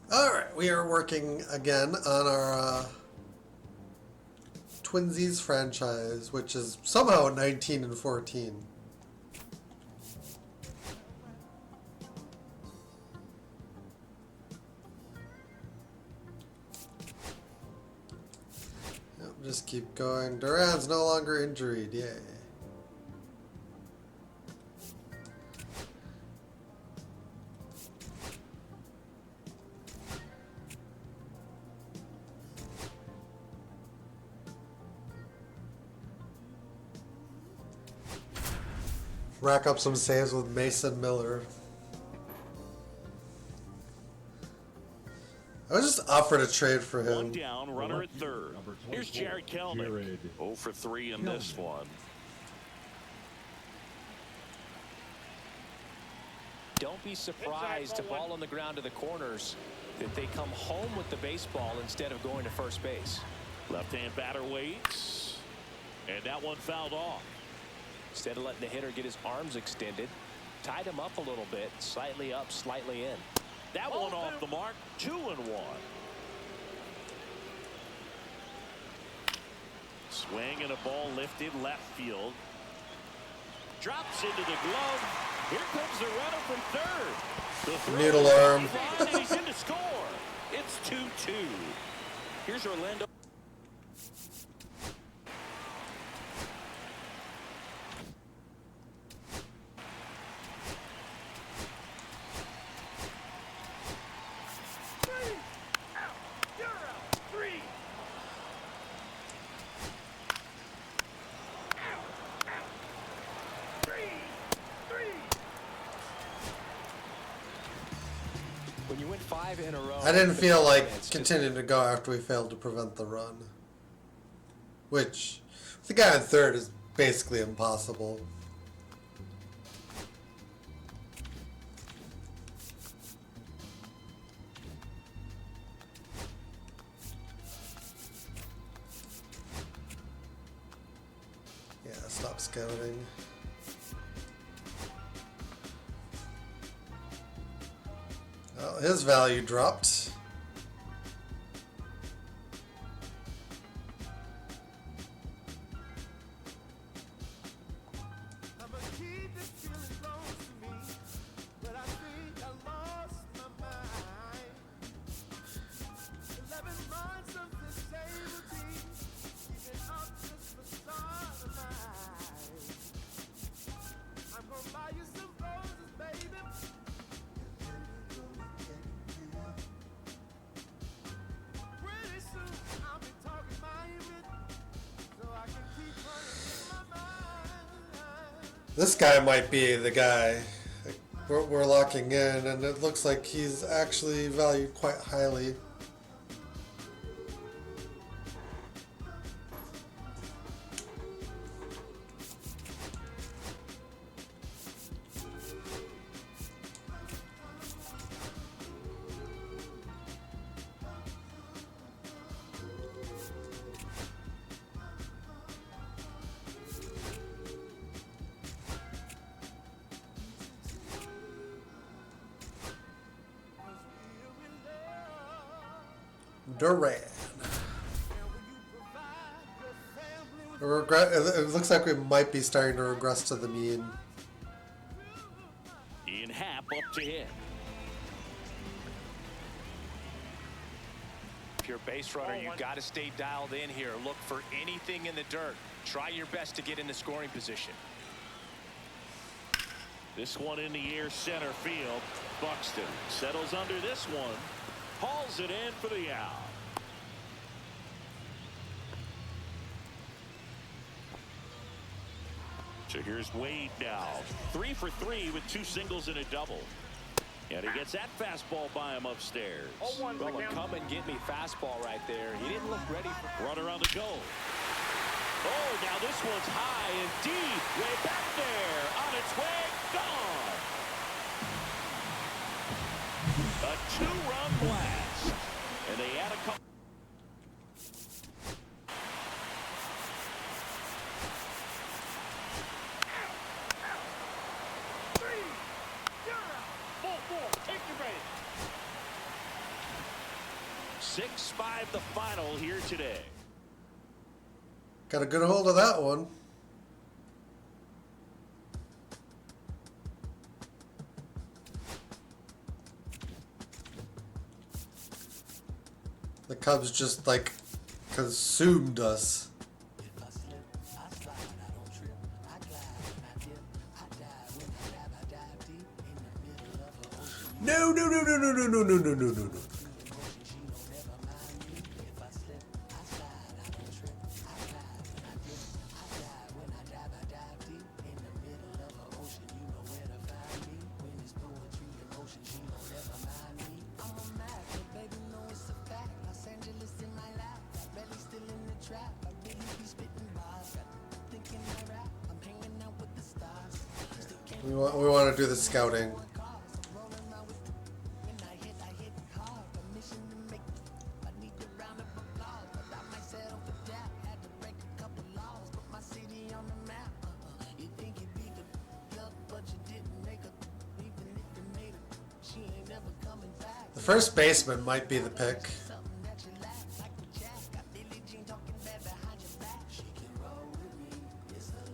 Alright, we are working again on our Twinsies franchise, which is somehow 19 and 14. Yep, just keep going. Duran's no longer injured, yay. Rack up some saves with Mason Miller. I was just offered a trade for him. One down, runner at third. Here's Jared Kelnick. 0 for 3 in this one. Don't be surprised, the ball on the ground to the corners, that they come home with the baseball instead of going to first base. Left-hand batter waits. And that one fouled off. Instead of letting the hitter get his arms extended, tied him up a little bit, slightly up, slightly in. That one off the mark, 2-1. Swing and a ball lifted left field. Drops into the glove. Here comes the runner from third. The Noodle arm. And he's in to score. It's 2-2. Here's Orlando. When you win 5 in a row, I didn't feel like continuing to go after we failed to prevent the run. Which, with the guy on third, is basically impossible. Yeah, stop scouting. Well, his value dropped. This guy might be the guy we're locking in, and it looks like he's actually valued quite highly. Duran. It looks like we might be starting to regress to the mean. Ian Happ up to hit. If you're a base runner, you've got to stay dialed in here. Look for anything in the dirt. Try your best to get into scoring position. This one in the air, center field. Buxton settles under this one. Hauls it in for the out. So here's Wade now. 3 for 3 with 2 singles and a double. And he gets that fastball by him upstairs. Well, come and get me fastball right there. He didn't look ready for runner on the go. Oh, now this one's high and deep. Way back there. On its way. Gone. A 2-run blast. And they add a couple. 6-5 the final here today. Got a good hold of that one. The Cubs just like consumed us. No, no, no, no, no, no, no, no, no, no, no, no. We want to do the scouting. The first baseman might be the pick.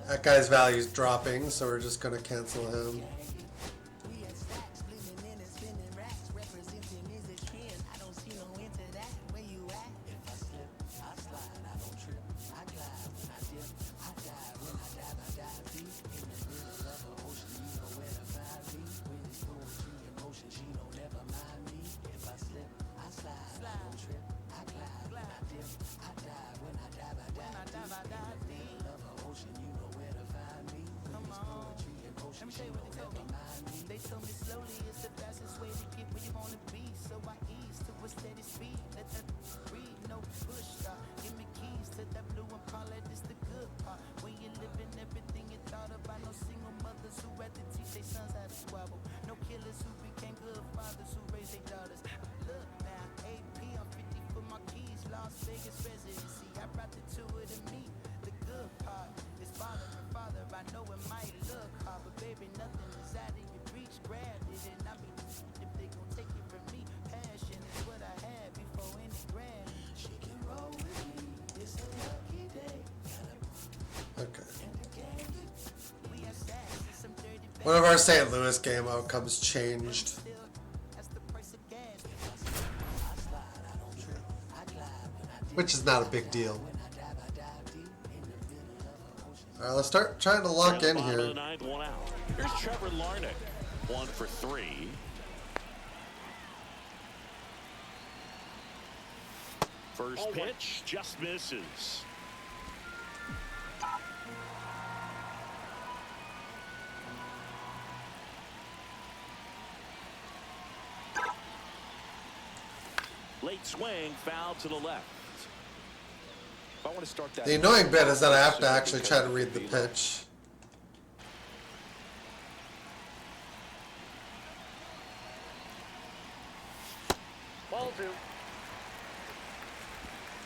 That guy's value's dropping, so we're just going to cancel him. Okay. One of our St. Louis game outcomes changed. Which is not a big deal. Alright, let's start trying to lock in here. Here's Trevor Larnach, 1 for 3. First pitch just misses. Late swing, foul to the left. I want to start that. The annoying bit is that I have to actually try to read the pitch. Ball two.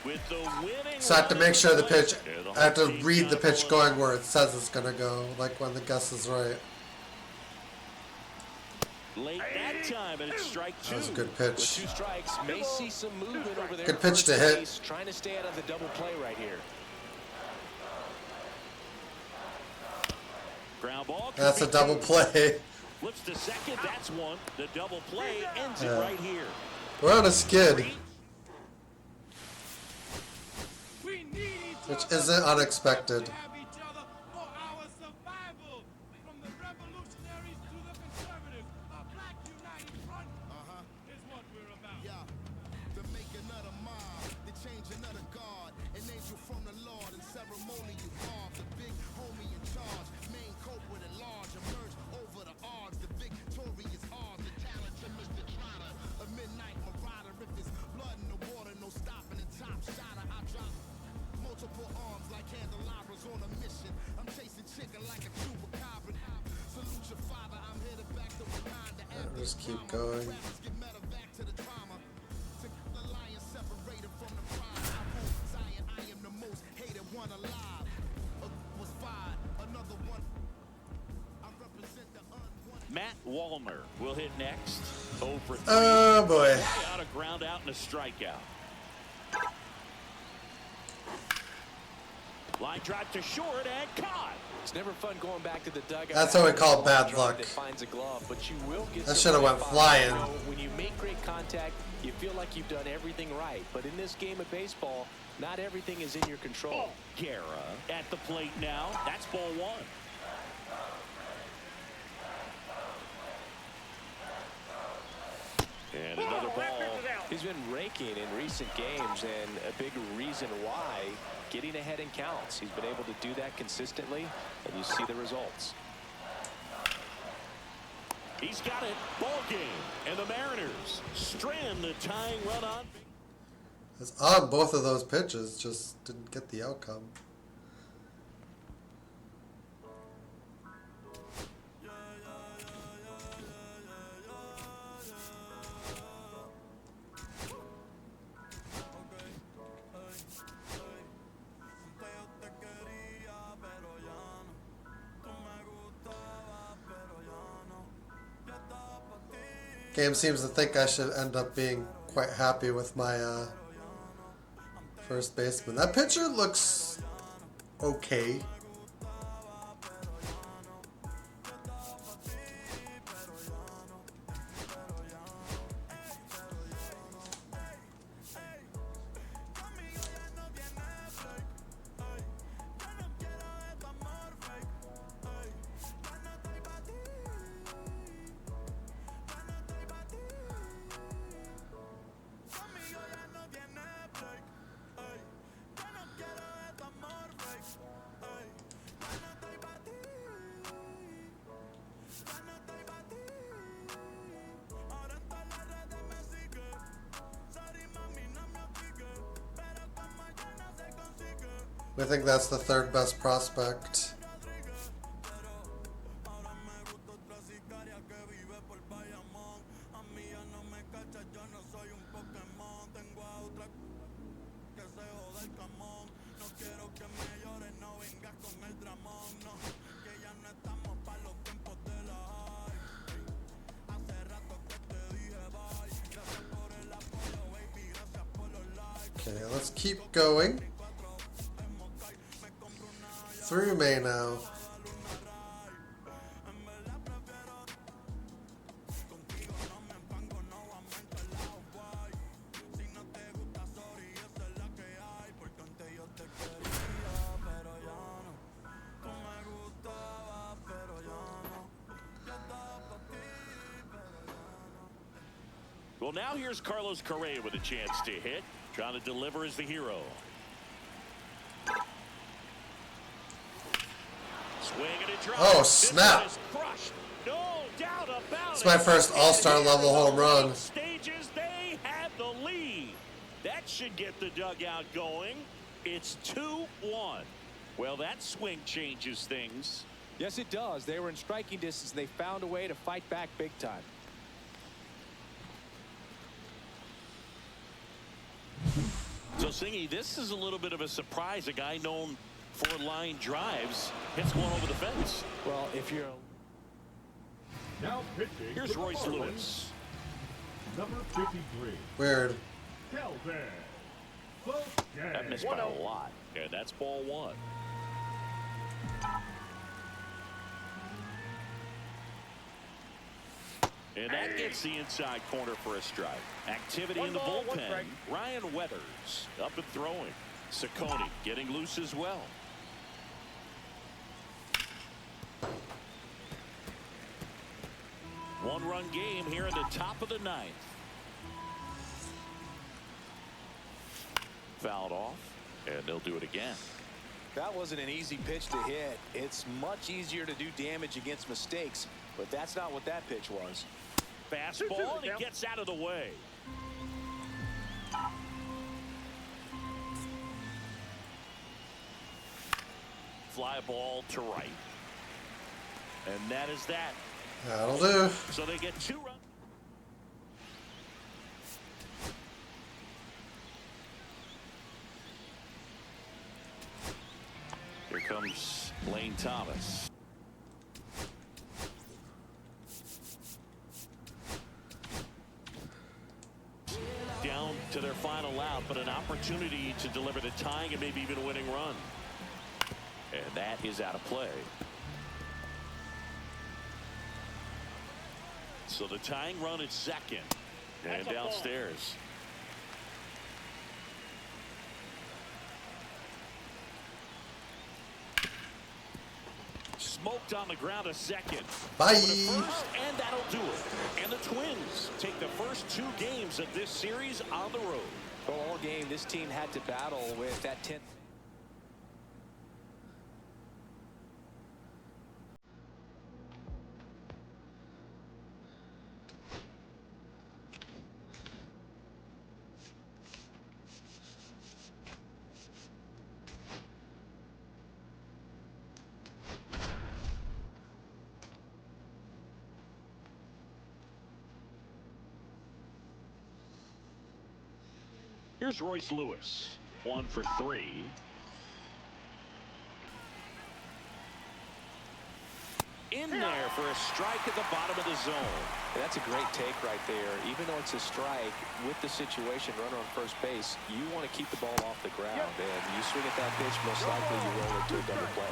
With the winning So I have to make sure the pitch, I have to read the pitch going where it says it's going to go, like when the guess is right. Late that time, and it's strike 2. That was a good With pitch. 2 strikes, may see some movement over there. Good pitch to hit. Base, trying to stay out of the double play right here. Ground ball. That's a double play. Flips to second. That's one. The double play ends it right here. We're on a skid, which isn't unexpected. Just keep going. Matt Wallner will hit next. 0 for 3. Oh boy. Out a ground out and a strikeout. Line drive to short and caught. It's never fun going back to the dugout. That's what we call bad luck. That finds a glove, but you will get That should have went flying. You know, when you make great contact, you feel like you've done everything right. But in this game of baseball, not everything is in your control. Guerra at the plate now. That's ball one. And another ball. He's been raking in recent games, and a big reason why, getting ahead in counts. He's been able to do that consistently, and you see the results. He's got it. Ball game. And the Mariners strand the tying run on. It's odd both of those pitches just didn't get the outcome. Game seems to think I should end up being quite happy with my first baseman. That pitcher looks okay. We think that's the third best prospect. Okay, let's keep going. Through May now. Well, now here's Carlos Correa with a chance to hit. Trying to deliver as the hero. Swing and a drive. Oh, snap. No doubt about It's my first all-star level home run. Stages, they have the lead. That should get the dugout going. It's 2-1. Well, that swing changes things. Yes, it does. They were in striking distance. They found a way to fight back big time. So, Singy, this is a little bit of a surprise. A guy known for line drives hits one over the fence. Well, if you're now pitching. Here's Royce Lewis. Number 53. Weird. Kelvin. That missed by a lot. And that's ball one. And that gets the inside corner for a strike. Activity in the bullpen. Ryan Weathers up and throwing. Ciccone getting loose as well. One-run game here in the top of the ninth. Fouled off, and they'll do it again. That wasn't an easy pitch to hit. It's much easier to do damage against mistakes, but that's not what that pitch was. Fastball, and it gets out of the way. Fly ball to right. And that is that. That'll do. So they get 2 runs. Here comes Lane Thomas. Down to their final out, but an opportunity to deliver the tying and maybe even a winning run. And that is out of play. So the tying run at second. And downstairs. Smoked on the ground a second. Bye. First, and that'll do it. And the Twins take the first 2 games of this series on the road. Well, all game, this team had to battle with that 10th. Here's Royce Lewis. 1 for 3. In there for a strike at the bottom of the zone. And that's a great take right there. Even though it's a strike, with the situation, runner on first base, you want to keep the ball off the ground. And you swing at that pitch, most likely you roll it to a double play.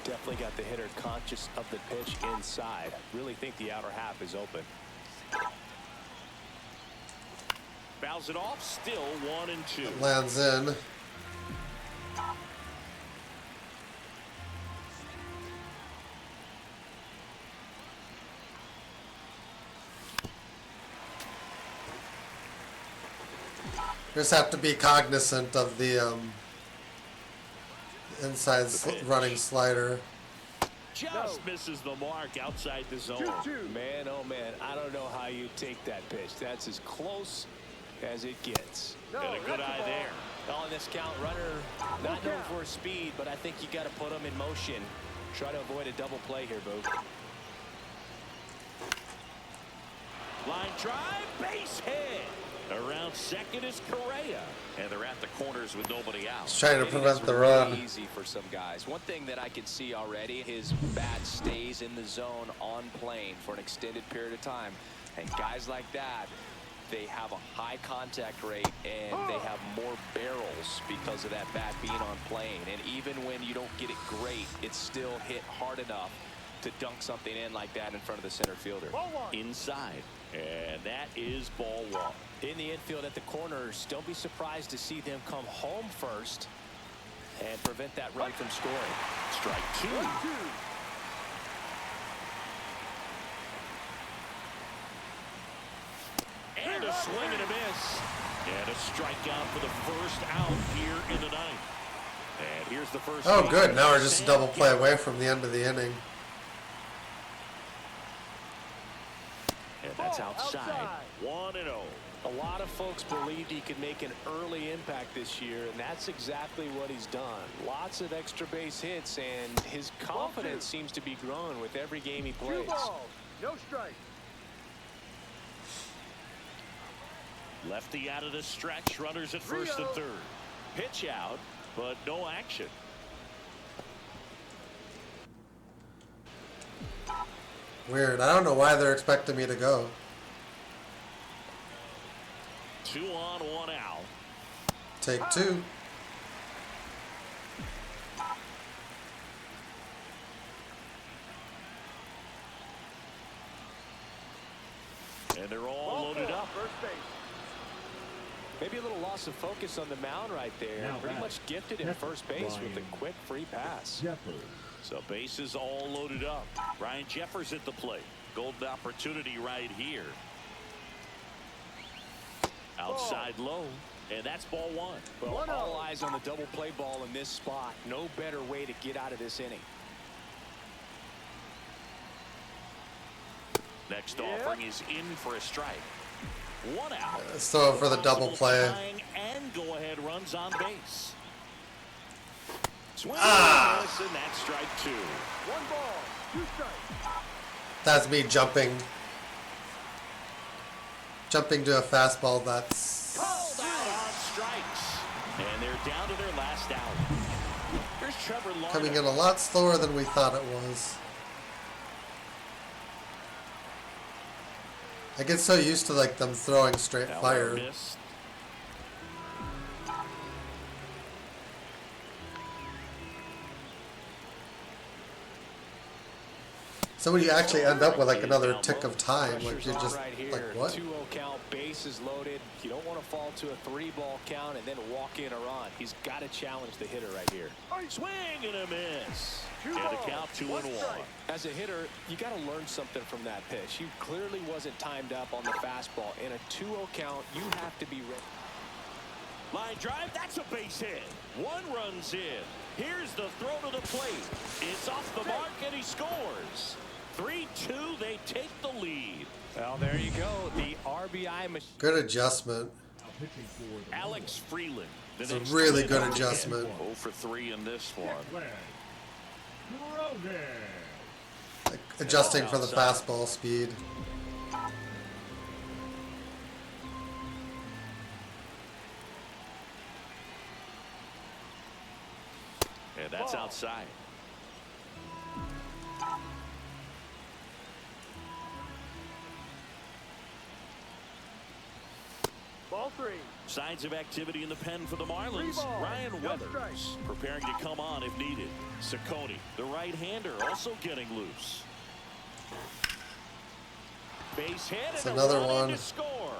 Definitely got the hitter conscious of the pitch inside. Really think the outer half is open. Fouls it off, still 1 and 2. Lands in. Just have to be cognizant of the inside running slider. Just misses the mark outside the zone. Man, oh man, I don't know how you take that pitch. That's as close as it gets. Got a good eye there. On this count, runner not known for his speed, but I think you got to put him in motion. Try to avoid a double play here, Boo. Line drive, base hit. Around second is Correa. And they're at the corners with nobody out. He's trying to prevent the really run. Easy for some guys. One thing that I can see already, his bat stays in the zone on plane for an extended period of time. And guys like that, they have a high contact rate and they have more barrels because of that bat being on plane. And even when you don't get it great, it's still hit hard enough to dunk something in like that in front of the center fielder. Inside. And that is ball 1. In the infield at the corners, don't be surprised to see them come home first and prevent that run from scoring. Strike 2. And a swing and a miss. And a strikeout for the first out here in the 9th. And here's the first. Oh, good. Now we're just a double play away from the end of the inning. And that's outside. 1-0. A lot of folks believed he could make an early impact this year, and that's exactly what he's done. Lots of extra base hits, and his confidence seems to be growing with every game he plays. No strike. Lefty out of the stretch. Runners at first and third. Pitch out, but no action. Weird. I don't know why they're expecting me to go. 2 on, 1 out. Take 2. And they're all loaded up. First base. Maybe a little loss of focus on the mound right there. Now Pretty back. much gifted at first base with a quick free pass. Jeffers. So bases all loaded up. Ryan Jeffers at the plate. Golden opportunity right here. Outside low. And that's ball 1. Well, all eyes on the double play ball in this spot. No better way to get out of this inning. Next offering is in for a strike. 1 out. So for the double play. And go ahead runs on base. Swing and miss, and that's strike 2. 1 ball, 2 strikes. That's me jumping. Jumping to a fastball that's... Called out on strikes. And they're down to their last out. Here's Trevor Larnach. coming in a lot slower than we thought it was. I get so used to like them throwing straight That fire. one missed. So when you actually end up with like another tick of time, like Pressure's you're on just right here. like, what? 2-0 count, bases loaded. You don't want to fall to a 3-ball count and then walk in a run. He's got to challenge the hitter right here. Swing and a miss. Two And a balls, count 2-1. one strike. As a hitter, you got to learn something from that pitch. You clearly wasn't timed up on the fastball. In a 2-0 count, you have to be ready. Line drive, that's a base hit. One runs in. Here's the throw to the plate. It's off the mark and he scores. 3-2, they take the lead. Well, there you go. The RBI machine. Good adjustment. Now pitching for the Alex Freeland. It's a really good adjustment. 0 for 3 in this one. Declan Cronin. Like adjusting for the fastball speed. And that's outside. Ball 3. Signs of activity in the pen for the Marlins. Three balls, Ryan no Weathers strikes. preparing to come on if needed. Ciccone, the right-hander, also getting loose. Base hit It's and another a run in one. to score.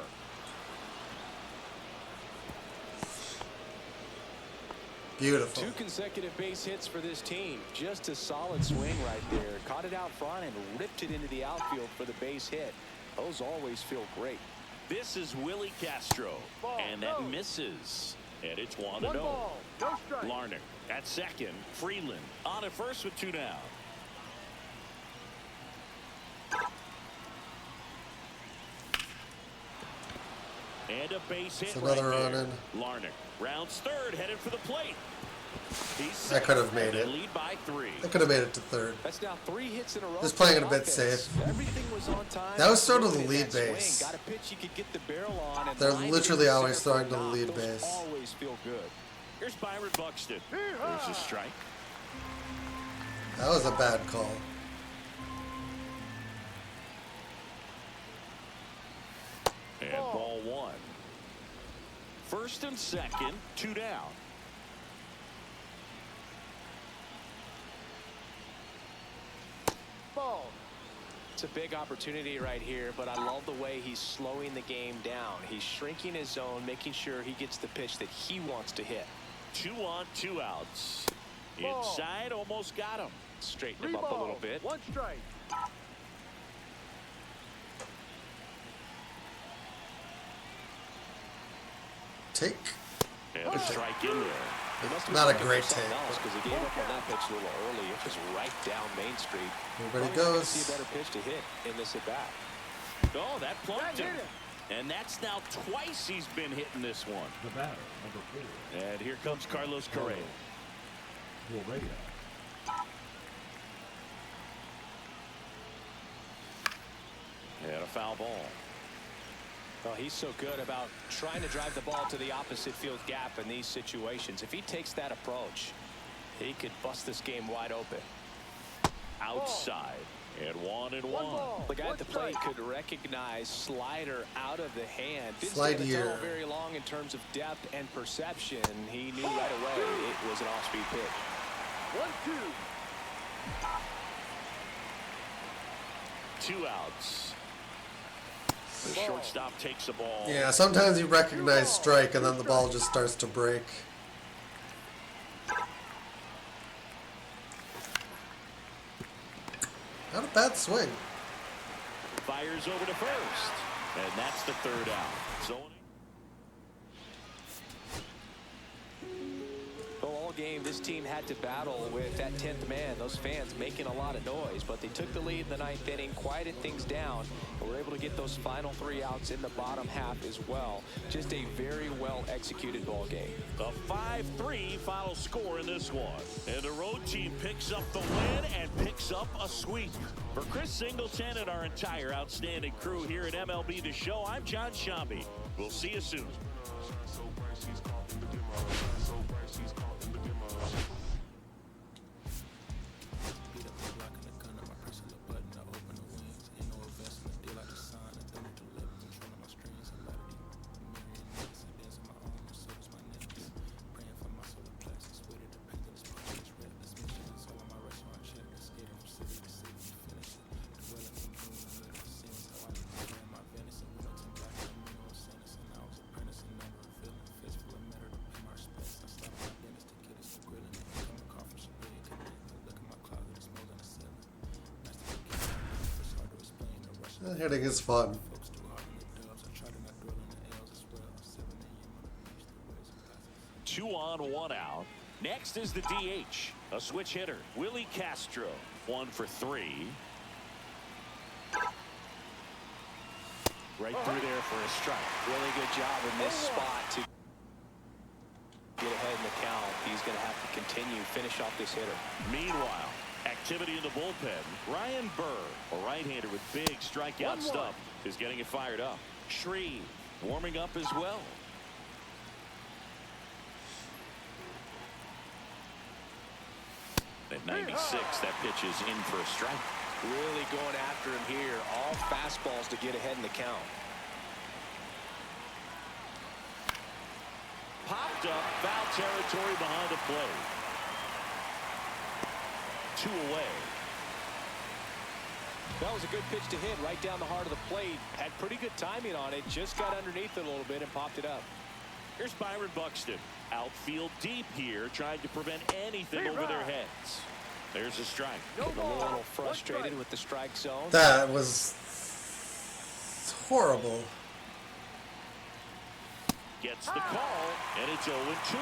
Beautiful. 2 consecutive base hits for this team. Just a solid swing right there. Caught it out front and ripped it into the outfield for the base hit. Those always feel great. This is Willie Castro, Ball, and that no. misses. And it's 1-0. One ball, no strike. Larner at second. Freeland on at first with 2 down. And a base hit It's another right run there. in. Larner rounds third, headed for the plate. He's I could have safe, made and they it. lead by 3. I could have made it to third. That's now 3 hits in a row. Just for playing the it a bit offense. safe. Everything was on time. That was sort of the Look at lead that swing. base. Got a pitch you could get the barrel on. And They're line it literally into always center for a throwing to the knock. lead Those base. always feel good. Here's Byron Buxton. Yeehaw! There's a strike. That was a bad call. And ball 1. First and second, 2 down. Ball. It's a big opportunity right here, but I love the way he's slowing the game down. He's shrinking his zone, making sure he gets the pitch that he wants to hit. 2 on, 2 outs. Ball. Inside, almost got him. Straighten 3 him up a little balls, bit. 1 strike. Take. And a strike in there. He must have Not a been looking great for something take, else, because he gave up on that pitch a little early. It was right down Main Street. Everybody Probably not gonna goes. see a better pitch to hit in this at bat. Oh, that plunked That him. hit him. And that's now twice he's been hitting this one. The batter, number 4, And here comes Carlos Correa. Correa. And a foul ball. Well, he's so good about trying to drive the ball to the opposite field gap in these situations. If he takes that approach, he could bust this game wide open. Outside. And 1-1. One ball. The guy at one the plate strike. could recognize slider out of the hand. Didn't Slide stay in the tunnel here. very long in terms of depth and perception. He knew right away it was an off-speed pitch. 1-2. 2 outs. The shortstop takes the ball. Yeah, sometimes you recognize strike and then the ball just starts to break. Not a bad swing. Fires over to first. And that's the 3rd out. Zoning. Well, all game, this team had to battle with that 10th man, those fans making a lot of noise, but they took the lead in the 9th inning, quieted things down, and were able to get those final 3 outs in the bottom half as well. Just a very well executed ball game. A 5-3 final score in this one. And the road team picks up the win and picks up a sweep. For Chris Singleton and our entire outstanding crew here at MLB The Show, I'm John Shambi. We'll see you soon. Beat up the block and the gun on my personal button. I open the wings. Ain't no investment. Deal like the sign. I done it to Hitting is fun. Two on, one out. Next is the DH, a switch hitter, Willie Castro, 1 for 3. Right through there for a strike. Really good job in this spot to get ahead in the count. He's going to have to continue, finish off this hitter. Meanwhile, activity in the bullpen. Ryan Burr, a right-hander with big strikeout stuff, is getting it fired up. Shreve warming up as well. At 96, that pitch is in for a strike. Really going after him here. All fastballs to get ahead in the count. Popped up, foul territory behind the plate. 2 away. That was a good pitch to hit right down the heart of the plate. Had pretty good timing on it. Just got underneath it a little bit and popped it up. Here's Byron Buxton. Outfield deep here, trying to prevent anything over their heads. There's a strike. Getting a little frustrated with the strike zone. That was horrible. Gets the call, and it's 0-2.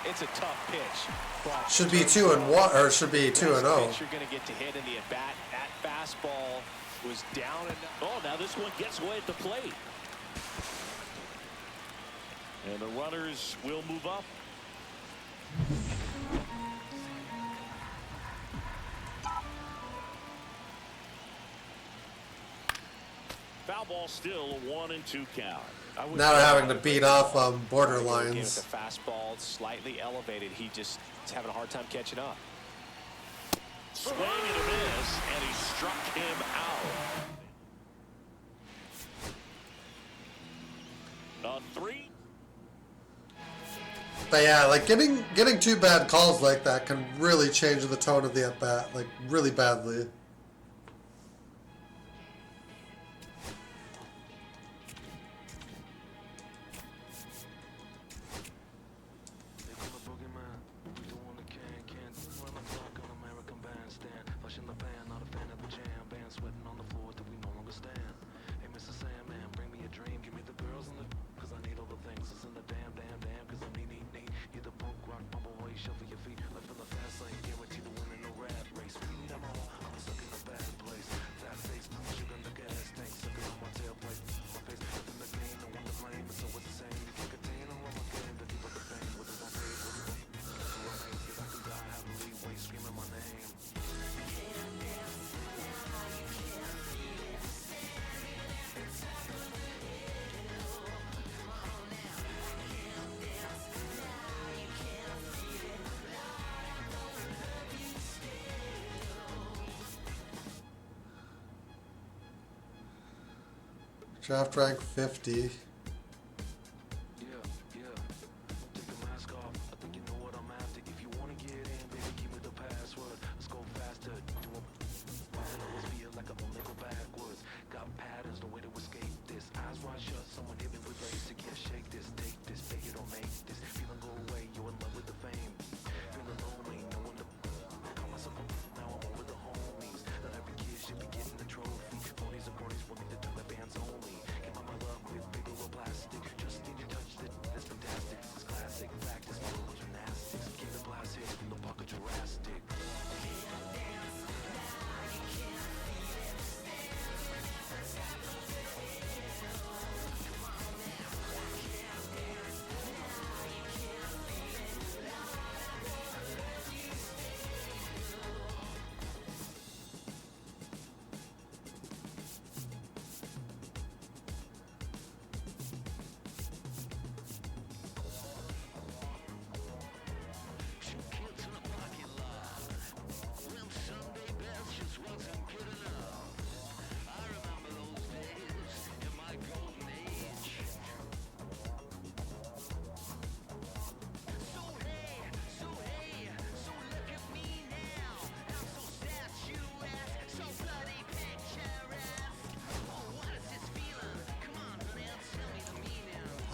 It's a tough pitch. Should be 2-1, or should be 2-0. You're going to get to hit in the at bat. That fastball was down and. Oh, now this one gets away at the plate. And the runners will move up. Foul ball still, a 1-2 count. Now having to beat off With borderlines. the fastball slightly elevated, he just is having a hard time catching up. Swing and a miss, and he struck him out. 3. But yeah, like getting 2 bad calls like that can really change the tone of the at bat, like really badly. Draft rank 50.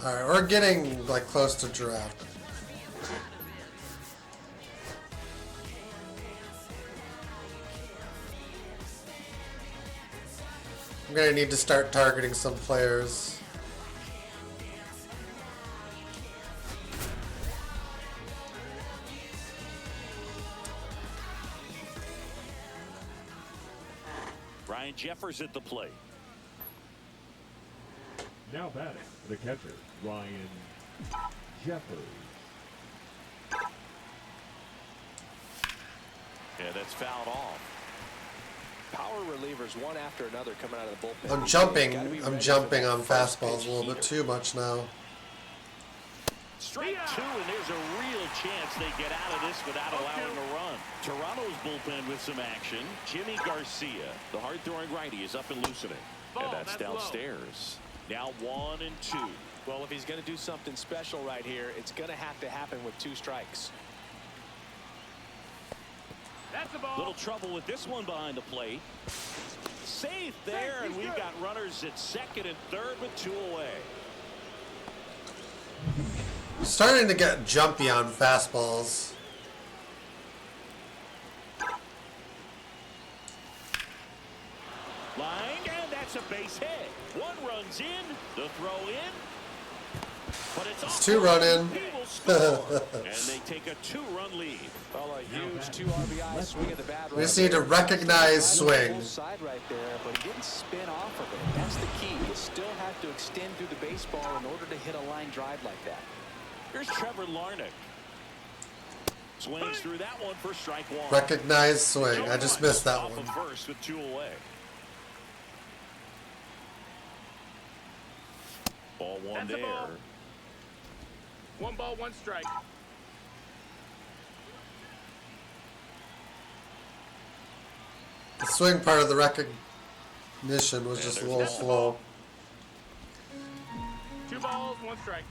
Alright, we're getting like close to draft. I'm gonna need to start targeting some players. Ryan Jeffers at the plate. Now batting, the catcher, Ryan Jeffers. Yeah, that's fouled off. Power relievers one after another coming out of the bullpen. I'm jumping on fastballs a little bit too much now. Strike two, and there's a real chance they get out of this without allowing a run. Toronto's bullpen with some action. Jimmy Garcia, the hard-throwing righty, is up and loosening. And that's downstairs. Now 1-2. Well, if he's going to do something special right here, it's going to have to happen with 2 strikes. That's a ball. Little trouble with this one behind the plate. Safe there, and we've got runners at second and third with 2 away. Starting to get jumpy on fastballs. Line, and that's a base hit. 1 runs in, the throw in. But it's 2 run in. And they take a 2-run lead. Well, a huge 2 RBI swing at the bat. We just need to recognize swing. Full side right there, but he didn't spin off of it. That's the key. You still have to extend through the baseball in order to hit a line drive like that. Here's Trevor Larnach. Swings through that one for strike 1. Recognize swing. I just missed that Off one. of first with 2 away. Ball 1 That's a there. ball. 1 ball, 1 strike. The swing part of the recognition was just a little slow. 2 balls, 1 strike.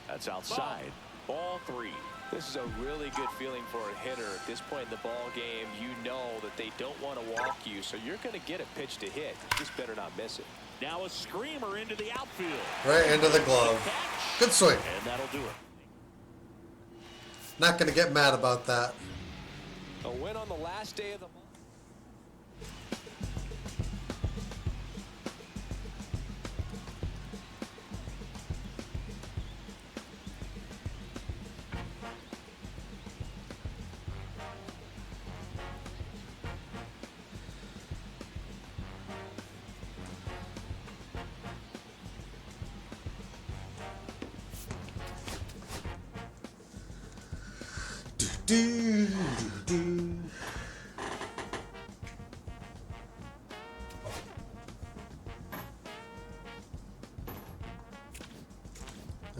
That's outside. Ball 3. This is a really good feeling for a hitter. At this point in the ball game, you know that they don't want to walk you, so you're going to get a pitch to hit. You just better not miss it. Now a screamer into the outfield. Right into the glove. Good swing. And that'll do it. Not going to get mad about that. A win on the last day of the month. Do, do, do.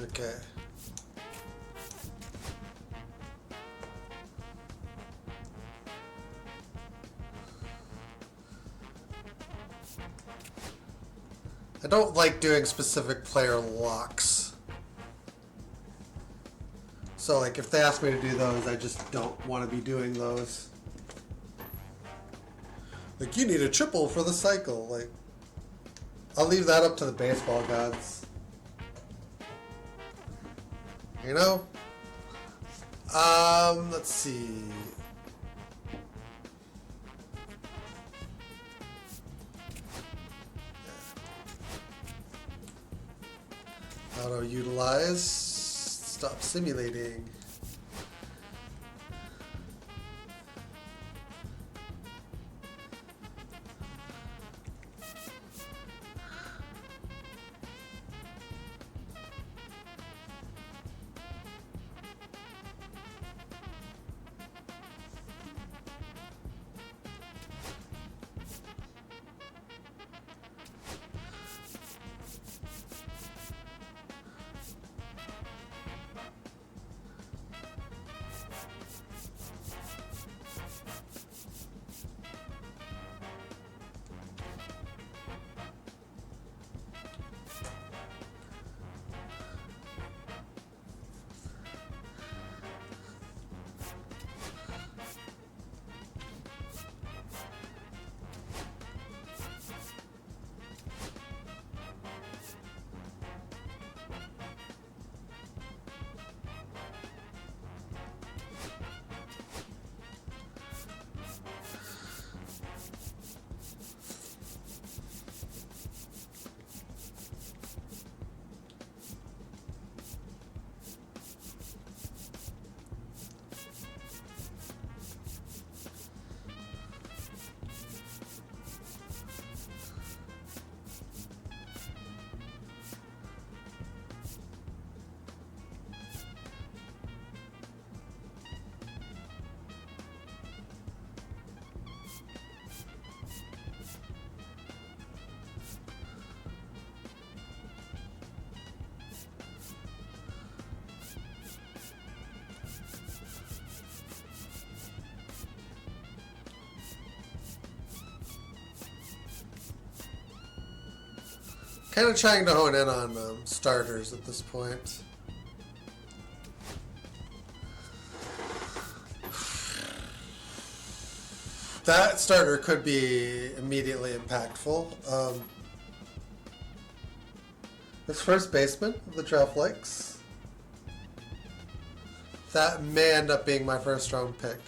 Okay. I don't like doing specific player locks. So, like, if they ask me to do those, I just don't want to be doing those. Like, you need a triple for the cycle. Like, I'll leave that up to the baseball gods. You know? Let's see. Auto utilize. Stop simulating. Kind of trying to hone in on starters at this point. That starter could be immediately impactful. This first baseman of the draft likes. That may end up being my first round pick.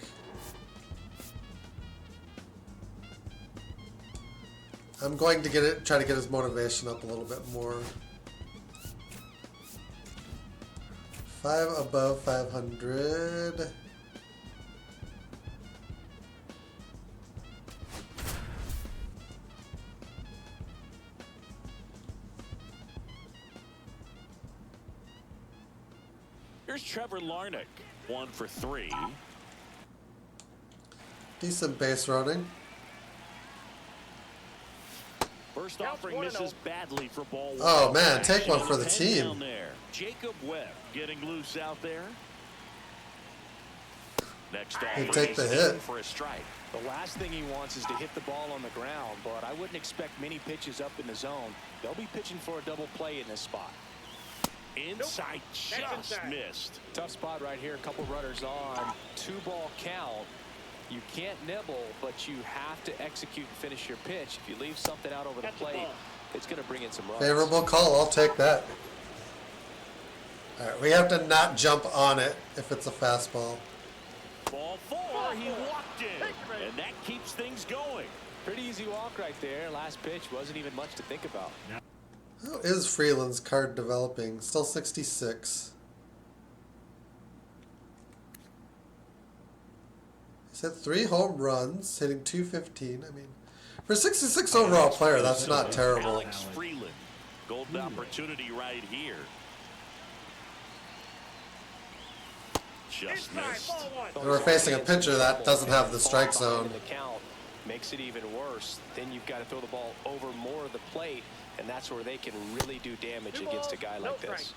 I'm going to try to get his motivation up a little bit more. 5 above 500. Here's Trevor Larnach, 1 for 3. Decent base running. First offering misses badly for ball 1. Oh man, take one for the Pen team. down there. Jacob Webb getting loose out there. Next offering take the hit. for a strike. The last thing he wants is to hit the ball on the ground, but I wouldn't expect many pitches up in the zone. They'll be pitching for a double play in this spot. Inside, just inside. missed. Tough spot right here. A couple runners on. 2-ball count. You can't nibble, but you have to execute and finish your pitch. If you leave something out over the plate, it's going to bring in some runs. Favorable call, I'll take that. Alright, we have to not jump on it if it's a fastball. Ball 4, he walked in, and that keeps things going. Pretty easy walk right there. Last pitch wasn't even much to think about. How is Freeland's card developing? Still 66. He's hit 3 home runs, hitting 215. I mean, for a 66 overall player, that's not terrible. Alex Freeland, golden opportunity right here. Just missed. And we're facing a pitcher that doesn't have the strike zone. The count makes it even worse. Then you've got to throw the ball over more of the plate, and that's where they can really do damage against a guy like this.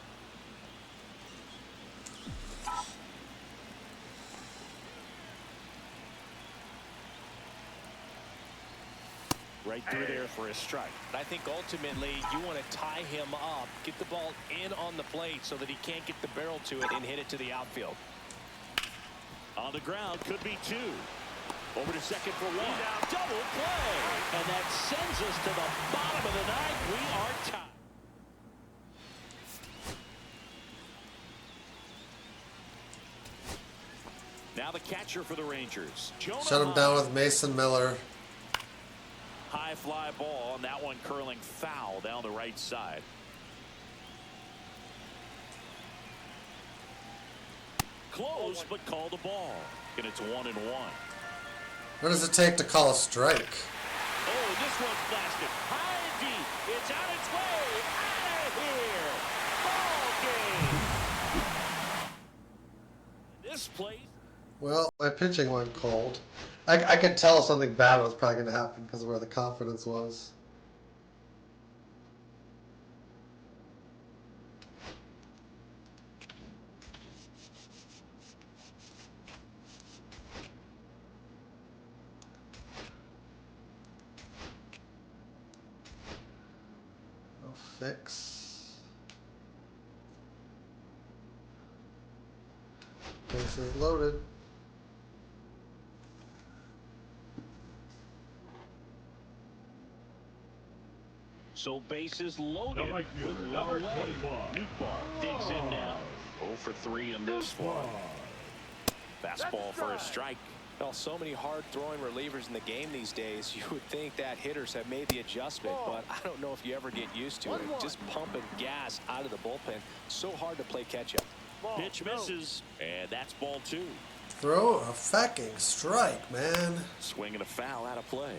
Right through there for a strike. I think ultimately you want to tie him up, get the ball in on the plate so that he can't get the barrel to it and hit it to the outfield. On the ground, could be 2. Over to second for 1. Double play. And that sends us to the bottom of the 9th. We are tied. Now the catcher for the Rangers. Shut him down with Mason Miller. High fly ball, and that one curling foul down the right side. Close, but called a ball. And it's 1-1. What does it take to call a strike? Oh, this one's blasted. High and deep. It's on its way. Out of here. Ball game. This place. Well, my pitching went cold. I could tell something bad was probably going to happen because of where the confidence was. I'll fix. Bases loaded. So bases loaded The right with fielder, no number way. 21. Newtball digs in now. 0 for 3 in this one. Fastball for a strike. Well, so many hard-throwing relievers in the game these days, you would think that hitters have made the adjustment, but I don't know if you ever get used to it. Just pumping gas out of the bullpen. So hard to play catch-up. Pitch misses, and that's ball 2. Throw a fucking strike, man. Swing and a foul out of play.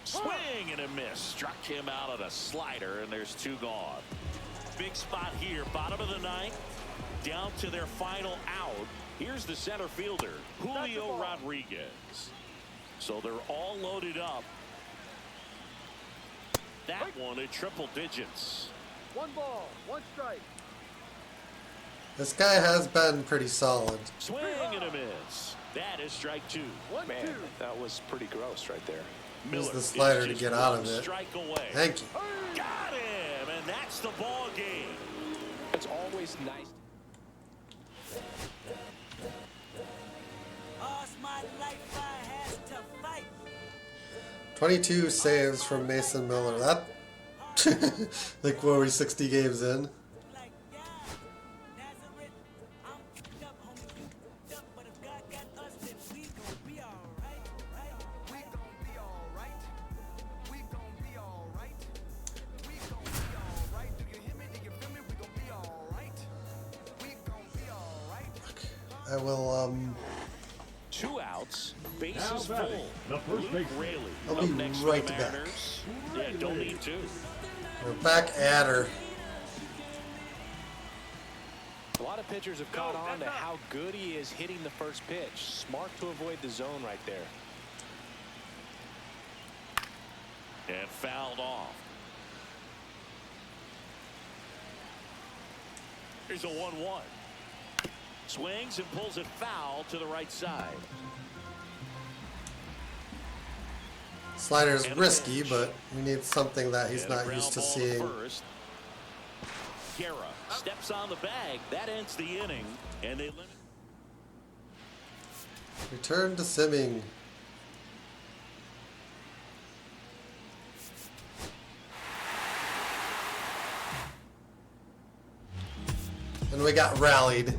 Swing and a miss. Struck him out on a slider, and there's 2 gone. Big spot here, bottom of the 9th. Down to their final out. Here's the center fielder, Julio Rodriguez. So they're all loaded up. That one at triple digits. 1 ball, 1 strike. This guy has been pretty solid. Swing and a miss. That is strike 2. Man, that was pretty gross right there. Use Miller the slider is to just get out one of it. strike away. Thank you. Got him, and that's the ball game. It's always nice. 22 saves from Mason Miller. That, like, what were we, 60 games in? I will, 2 outs, Now bases batting, full. the first Luke baseman. Raley I'll up be next right for the back. Mariners. Yeah, don't need to. we're back at her. A lot of pitchers have caught on to how good he is hitting the first pitch. Smart to avoid the zone right there. And fouled off. Here's a 1-1. Swings and pulls it foul to the right side. Slider's And a risky, pitch. but we need something that he's And a not ground used to ball seeing. First. Guerra steps on the bag. That ends the inning. And they limit. Return to simming. And we got rallied.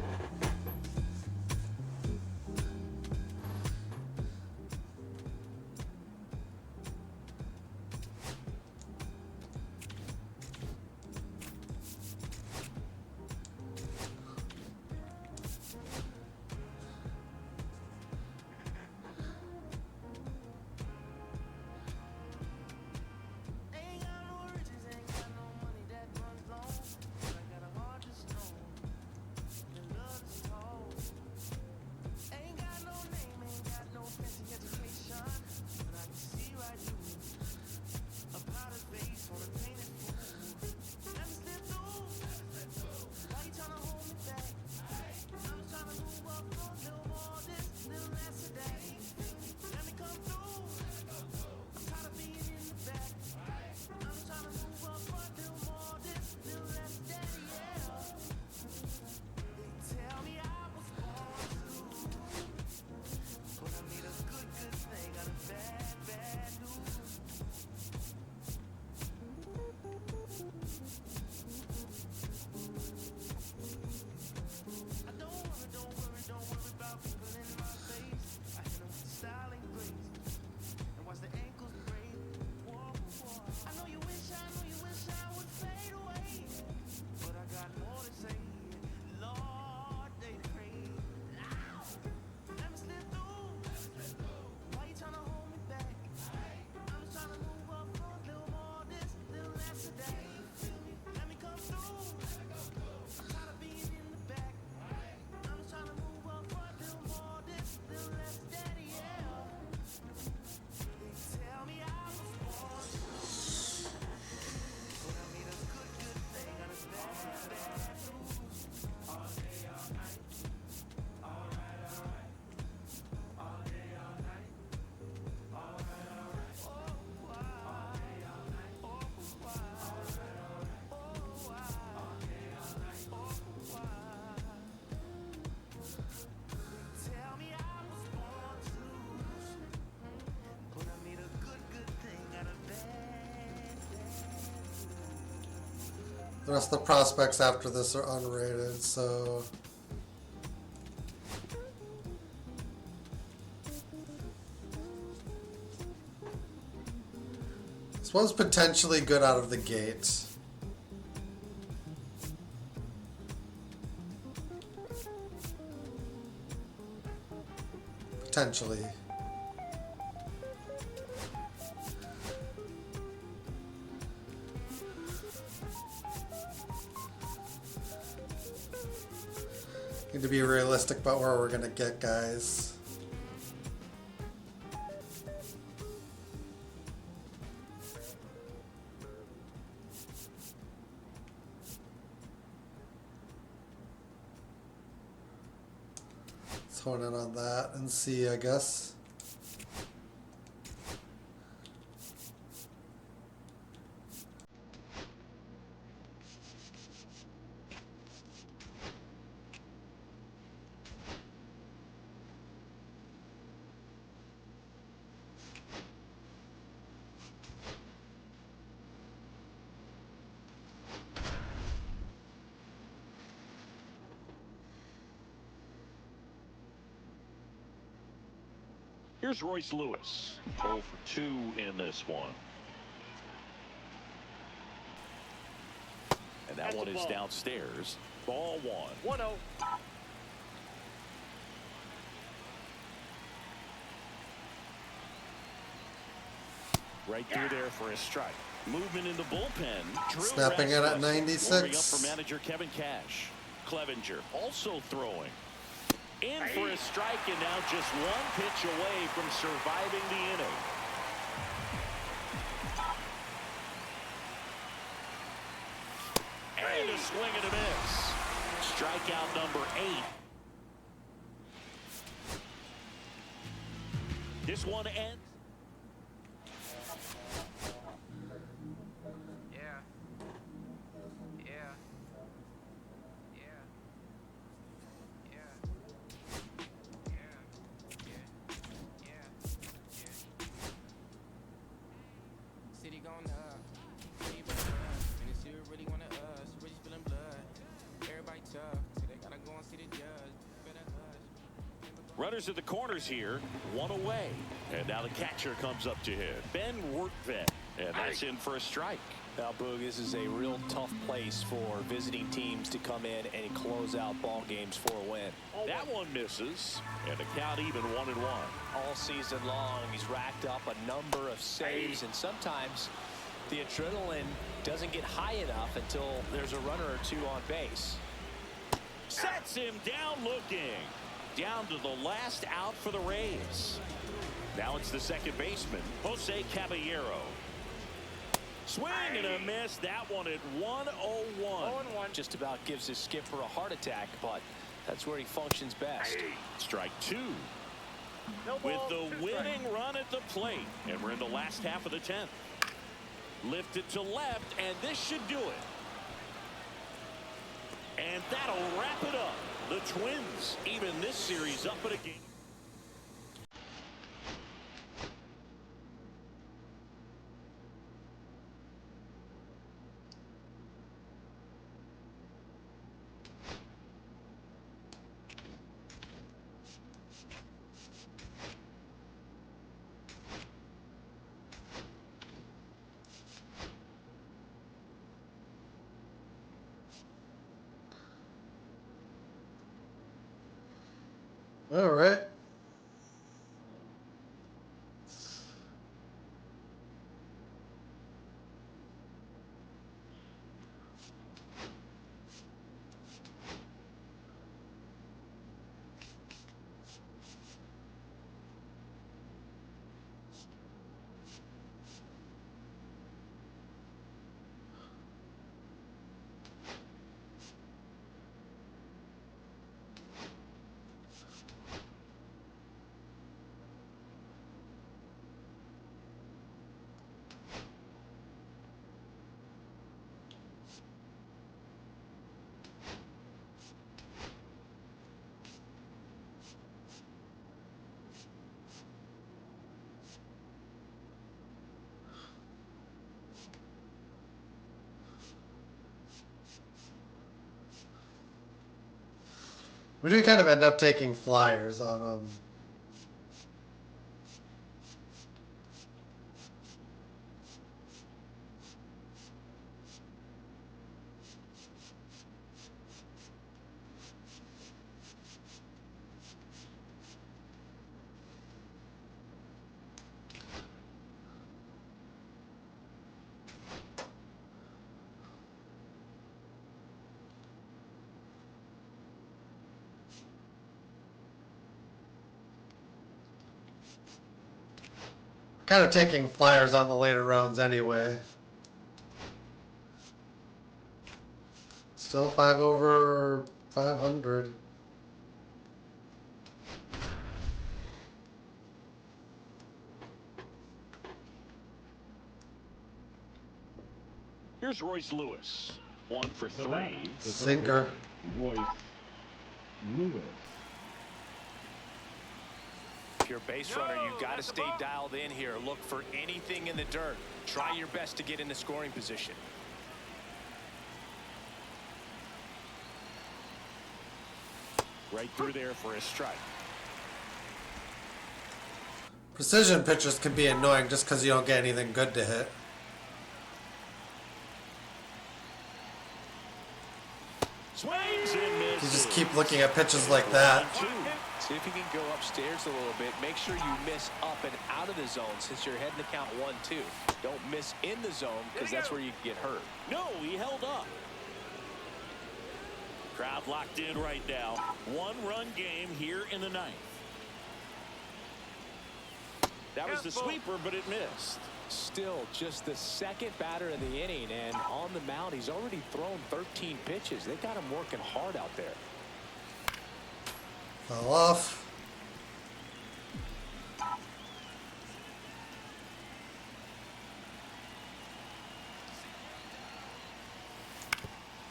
The rest of the prospects after this are unrated, so this one's potentially good out of the gate. Potentially. Need to be realistic about where we're gonna get guys. Let's hone in on that and see, I guess. Here's Royce Lewis, 0 for 2 in this one. And that one is downstairs. Ball 1. 1-0. Right through there for a strike. Movement in the bullpen. Drew Snapping it at Rasmussen warming up 96. for manager Kevin Cash. Clevenger also throwing. In for a strike, and now just one pitch away from surviving the inning. And a swing and a miss. Strikeout number 8. This one ends. Runners at the corners here, one away. And now the catcher comes up to hit. Ben Workvet, and that's in for a strike. Now, Boog, this is a real tough place for visiting teams to come in and close out ball games for a win. That one misses, and the count even 1-1. All season long, he's racked up a number of saves, and sometimes the adrenaline doesn't get high enough until there's a runner or two on base. Sets him down looking. Down to the last out for the Rays. Now it's the second baseman, Jose Caballero. Swing and a miss. That one at 1-0-1. Just about gives his skipper a heart attack, but that's where he functions best. Strike 2. No With ball, the 2 winning strikes. run at the plate. And we're in the last half of the 10th. Lifted to left, and this should do it. And that'll wrap it up. The Twins even this series up at a game. All right. We do kind of end up taking flyers on them. Kind of taking flyers on the later rounds anyway. Still 5 over 500. Here's Royce Lewis. 1 for The batter, 3. the Sinker. Royce Lewis. If you're a base runner, you've got to stay dialed in here. Look for anything in the dirt. Try your best to get into scoring position. Right through there for a strike. Precision pitchers can be annoying just because you don't get anything good to hit. Swings and misses. You just keep looking at pitches like that. 1-2. See if you can go upstairs a little bit. Make sure you miss up and out of the zone since you're heading to count 1-2. Don't miss in the zone because that's where you can get hurt. No, he held up. Crowd locked in right now. 1-run game here in the 9th. That was the sweeper, but it missed. Still just the second batter of the inning, and on the mound he's already thrown 13 pitches. They got him working hard out there. Fell off.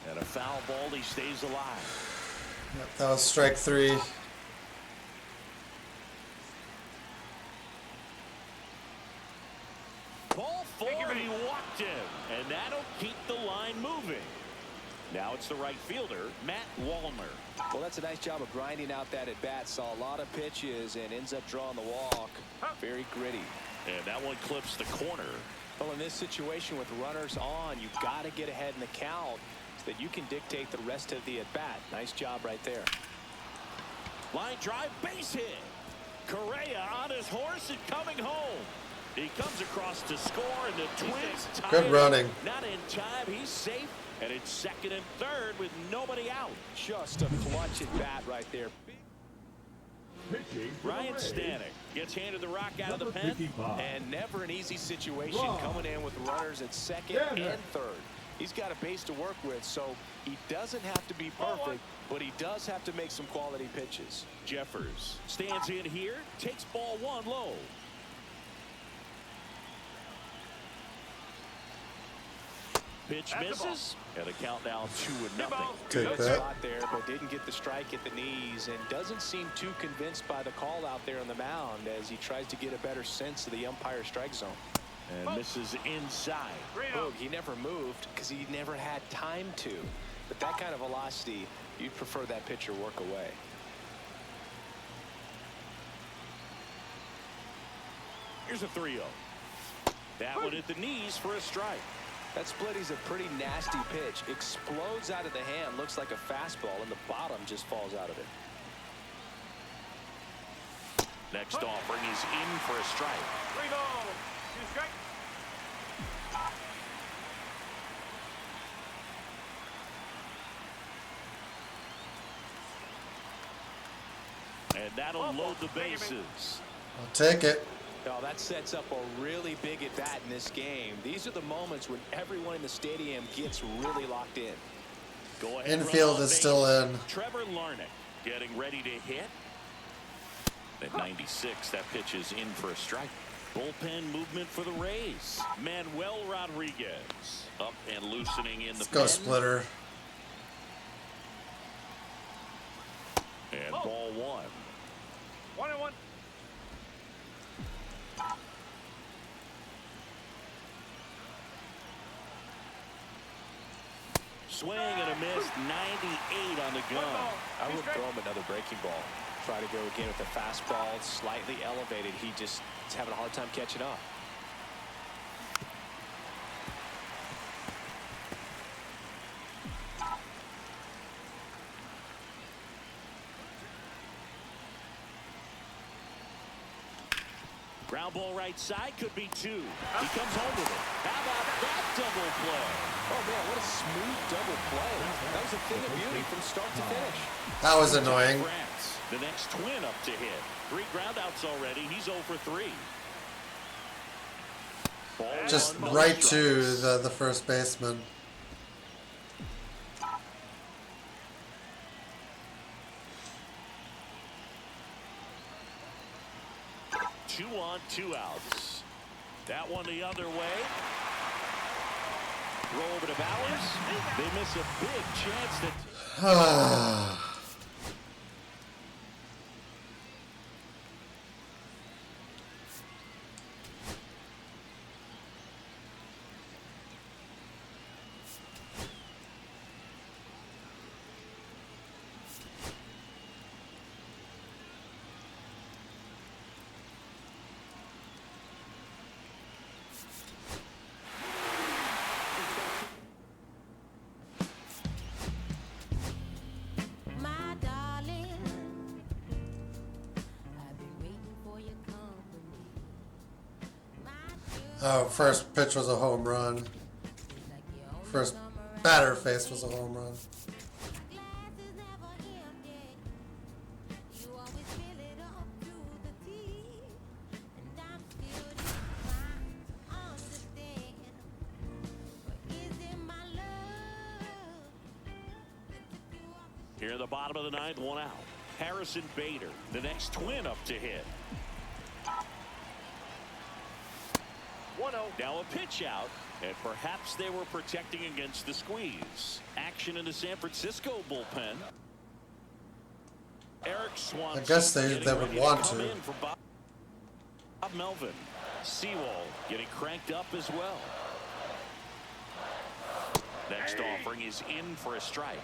And a foul ball, he stays alive. Yep, that was strike 3. Ball 4, he walked him, and that'll keep the line moving. Now it's the right fielder, Matt Wallner. Well, that's a nice job of grinding out that at bat. Saw a lot of pitches and ends up drawing the walk. Very gritty. And that one clips the corner. Well, in this situation with runners on, you've got to get ahead in the count so that you can dictate the rest of the at bat. Nice job right there. Line drive, base hit. Correa on his horse and coming home. He comes across to score, and the Twins tie Good it. running. Not in time. He's safe, and it's 2nd and 3rd with nobody out. Just a clutch at bat right there. Pitching for the Ryan Rays, Stanek gets handed the rock out of the number pen. 55. And never an easy situation Wrong. coming in with runners at 2nd Yeah. and 3rd. He's got a base to work with, so he doesn't have to be perfect, but he does have to make some quality pitches. Jeffers stands in here, takes ball 1 low. Pitch misses, and a count now 2-0. Take Good that. spot there, but didn't get the strike at the knees, and doesn't seem too convinced by the call out there on the mound as he tries to get a better sense of the umpire strike zone. And misses inside. Boog, he never moved because he never had time to. But that kind of velocity, you'd prefer that pitcher work away. Here's a 3-0. That one at the knees for a strike. That splitty's a pretty nasty pitch. Explodes out of the hand, looks like a fastball, and the bottom just falls out of it. Next offering is in for a strike. 3 balls, 2 strikes. And that'll load the bases. I'll take it. Now that sets up a really big at bat in this game. These are the moments when everyone in the stadium gets really locked in. Go ahead. Infield is still in. Trevor Larnach getting ready to hit. At 96, that pitch is in for a strike. Bullpen movement for the Rays. Manuel Rodriguez up and loosening in the Let's go pen. splitter. And ball 1. 1-1. Swing and a miss. 98 on the gun. I would throw him another breaking ball. Try to go again with the fastball, slightly elevated. He just is having a hard time catching up. Ground ball right side, could be 2. He comes home with it. How about that double play? Oh, man, what a smooth double play. That was a thing of beauty from start to finish. That was annoying. France, the next Twin up to hit. 3 groundouts already. He's 0 for 3. Ball Just 1, no right to strikes. the first baseman. 2 on, 2 outs. That one the other way. Throw over to Bowers. They miss a big chance that... Oh, first pitch was a home run. First batter faced was a home run. Here in the bottom of the ninth, one out. Harrison Bader, the next twin up to hit. 1-0. Now a pitch out, and perhaps they were protecting against the squeeze. Action in the San Francisco bullpen. Eric Swanson. I guess they would want to. Bob Melvin. Seawald getting cranked up as well. Next offering is in for a strike.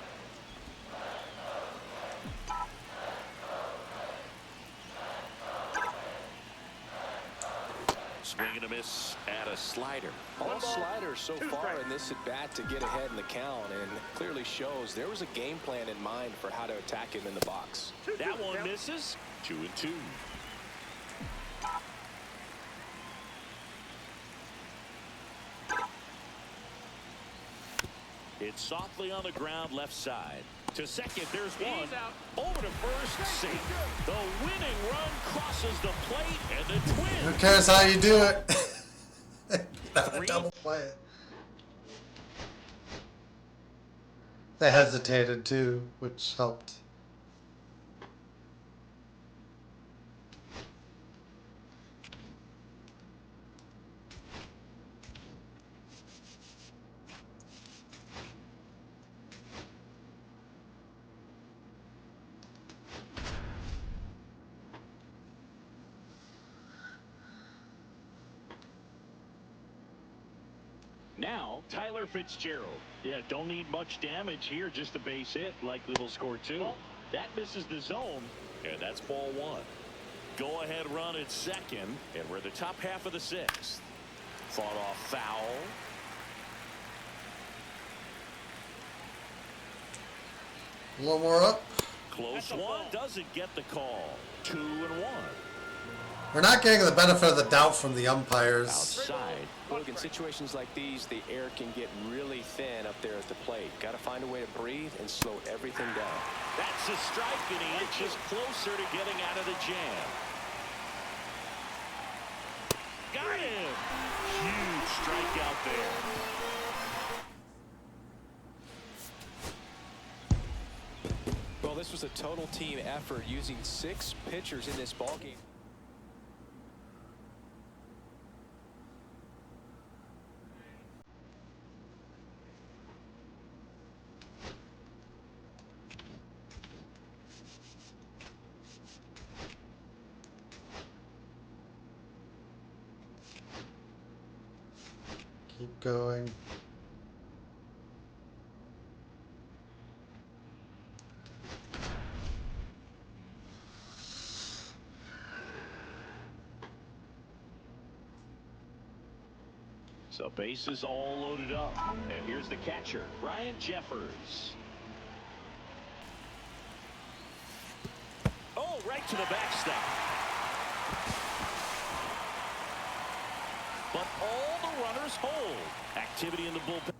Swing and a miss at a slider. All sliders so far in this at bat to get ahead in the count, and clearly shows there was a game plan in mind for how to attack him in the box. That one misses. 2-2. It's softly on the ground left side. To second, there's one. Over to first, safe. The winning run crosses the plate, and the Twins. Who cares how you do it? Not a double play. They hesitated too, which helped. Now, Tyler Fitzgerald. Yeah, don't need much damage here, just a base hit. Likely will score two. That misses the zone, and that's ball one. Go ahead run at second, and we're the top half of the sixth. Fought off foul. A little more up. Close one, doesn't get the call. 2-1. We're not getting the benefit of the doubt from the umpires. Outside. Look, in situations like these, the air can get really thin up there at the plate. Got to find a way to breathe and slow everything down. That's a strike, and he inches closer to getting out of the jam. Got him. Huge strikeout there. Well, this was a total team effort using 6 pitchers in this ballgame. Keep going. So bases all loaded up. And here's the catcher, Ryan Jeffers. Oh, right to the backstop. But all the runners hold. Activity in the bullpen.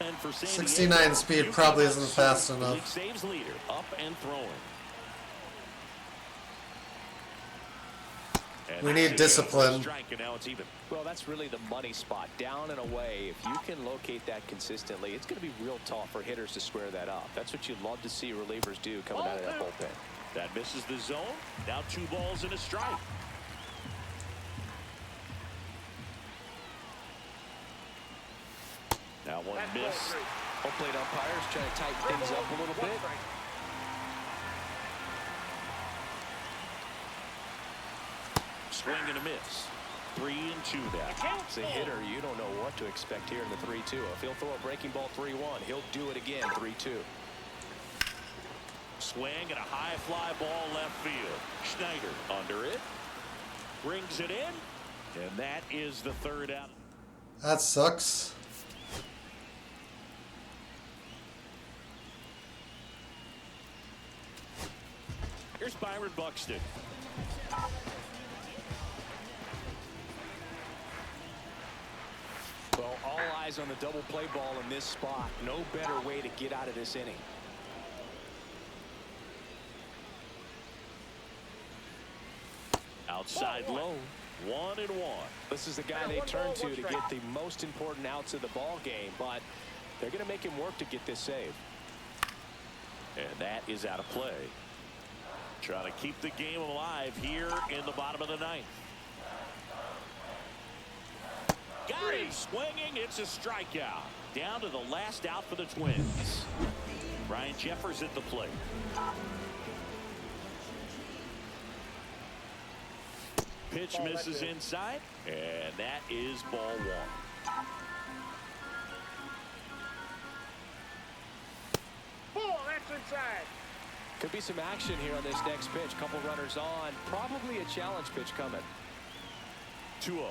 And for San Diego, 69 speed probably isn't fast enough. League saves leader, up and throwing. And We need discipline. Strike, and now it's even. Well, that's really the money spot. Down and away. If you can locate that consistently, it's going to be real tough for hitters to square that up. That's what you'd love to see relievers do coming out of that bullpen. That misses the zone. Now 2 balls and a strike. That one That's ball missed. 3. Home plate umpires trying to tighten things up a little bit. Swing and a miss. 3-2 now. As a hitter, you don't know what to expect here in the 3-2. If he'll throw a breaking ball 3-1, he'll do it again 3-2. Swing and a high fly ball left field. Schneider under it. Brings it in. And that is the third out. That sucks. Here's Byron Buxton. Well, all eyes on the double play ball in this spot. No better way to get out of this inning. Outside low. 1-1. This is the guy they turn to get the most important outs of the ball game, but they're going to make him work to get this save. And that is out of play. Trying to keep the game alive here in the bottom of the ninth. Got him swinging. It's a strikeout. Down to the last out for the Twins. Ryan Jeffers at the plate. Pitch misses inside, and that is ball 1. Ball, that's inside. Could be some action here on this next pitch. Couple runners on. Probably a challenge pitch coming. 2-0.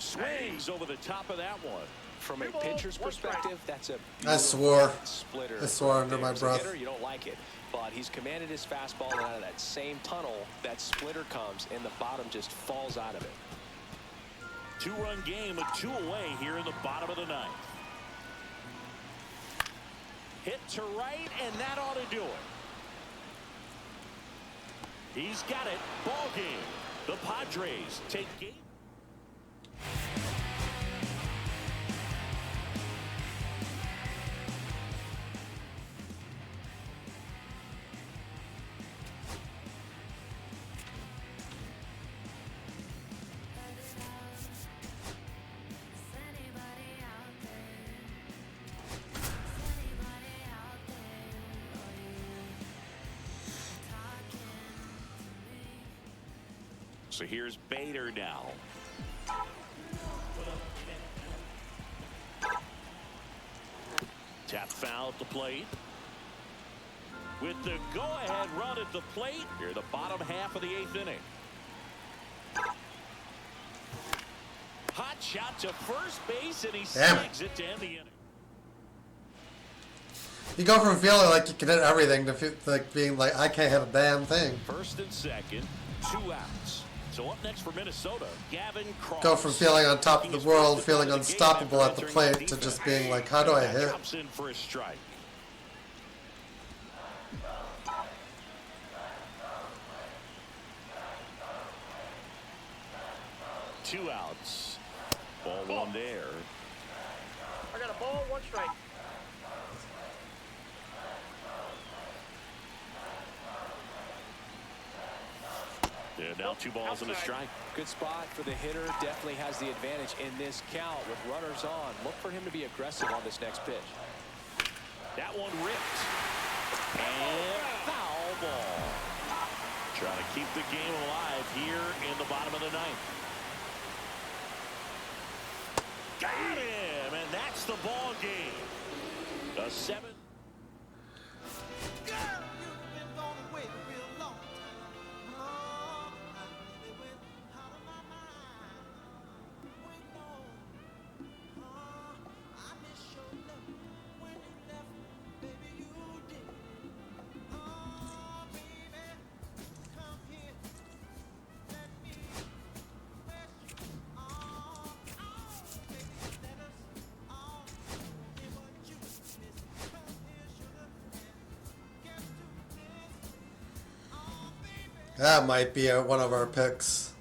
Swings over the top of that one. From a pitcher's perspective, that's a I swore. splitter. I swore under my As a breath. hitter, you don't like it, but he's commanded his fastball, and out of that same tunnel, that splitter comes, and the bottom just falls out of it. 2-run game, a 2 away here in the bottom of the ninth. Hit to right, and that ought to do it. He's got it. Ball game. The Padres take game. So here's Bader now. Tap foul at the plate. With the go-ahead run at the plate, here the bottom half of the 8th inning. Hot shot to first base, and he snags it to end the inning. You go from feeling like you can hit everything to like being like, I can't hit a damn thing. First and second, 2 outs. So up next for Minnesota, Gavin Cross. Go from feeling on top of the world, feeling unstoppable at the plate, to just being like, how do I hit? Drops in for a strike. Two outs. Ball 1 there. I got a ball, 1 strike. Yeah, now 2 balls and a strike. Good spot for the hitter. Definitely has the advantage in this count with runners on. Look for him to be aggressive on this next pitch. That one ripped. And foul ball. Trying to keep the game alive here in the bottom of the ninth. Got him, and that's the ball game. A 7. That might be one of our picks.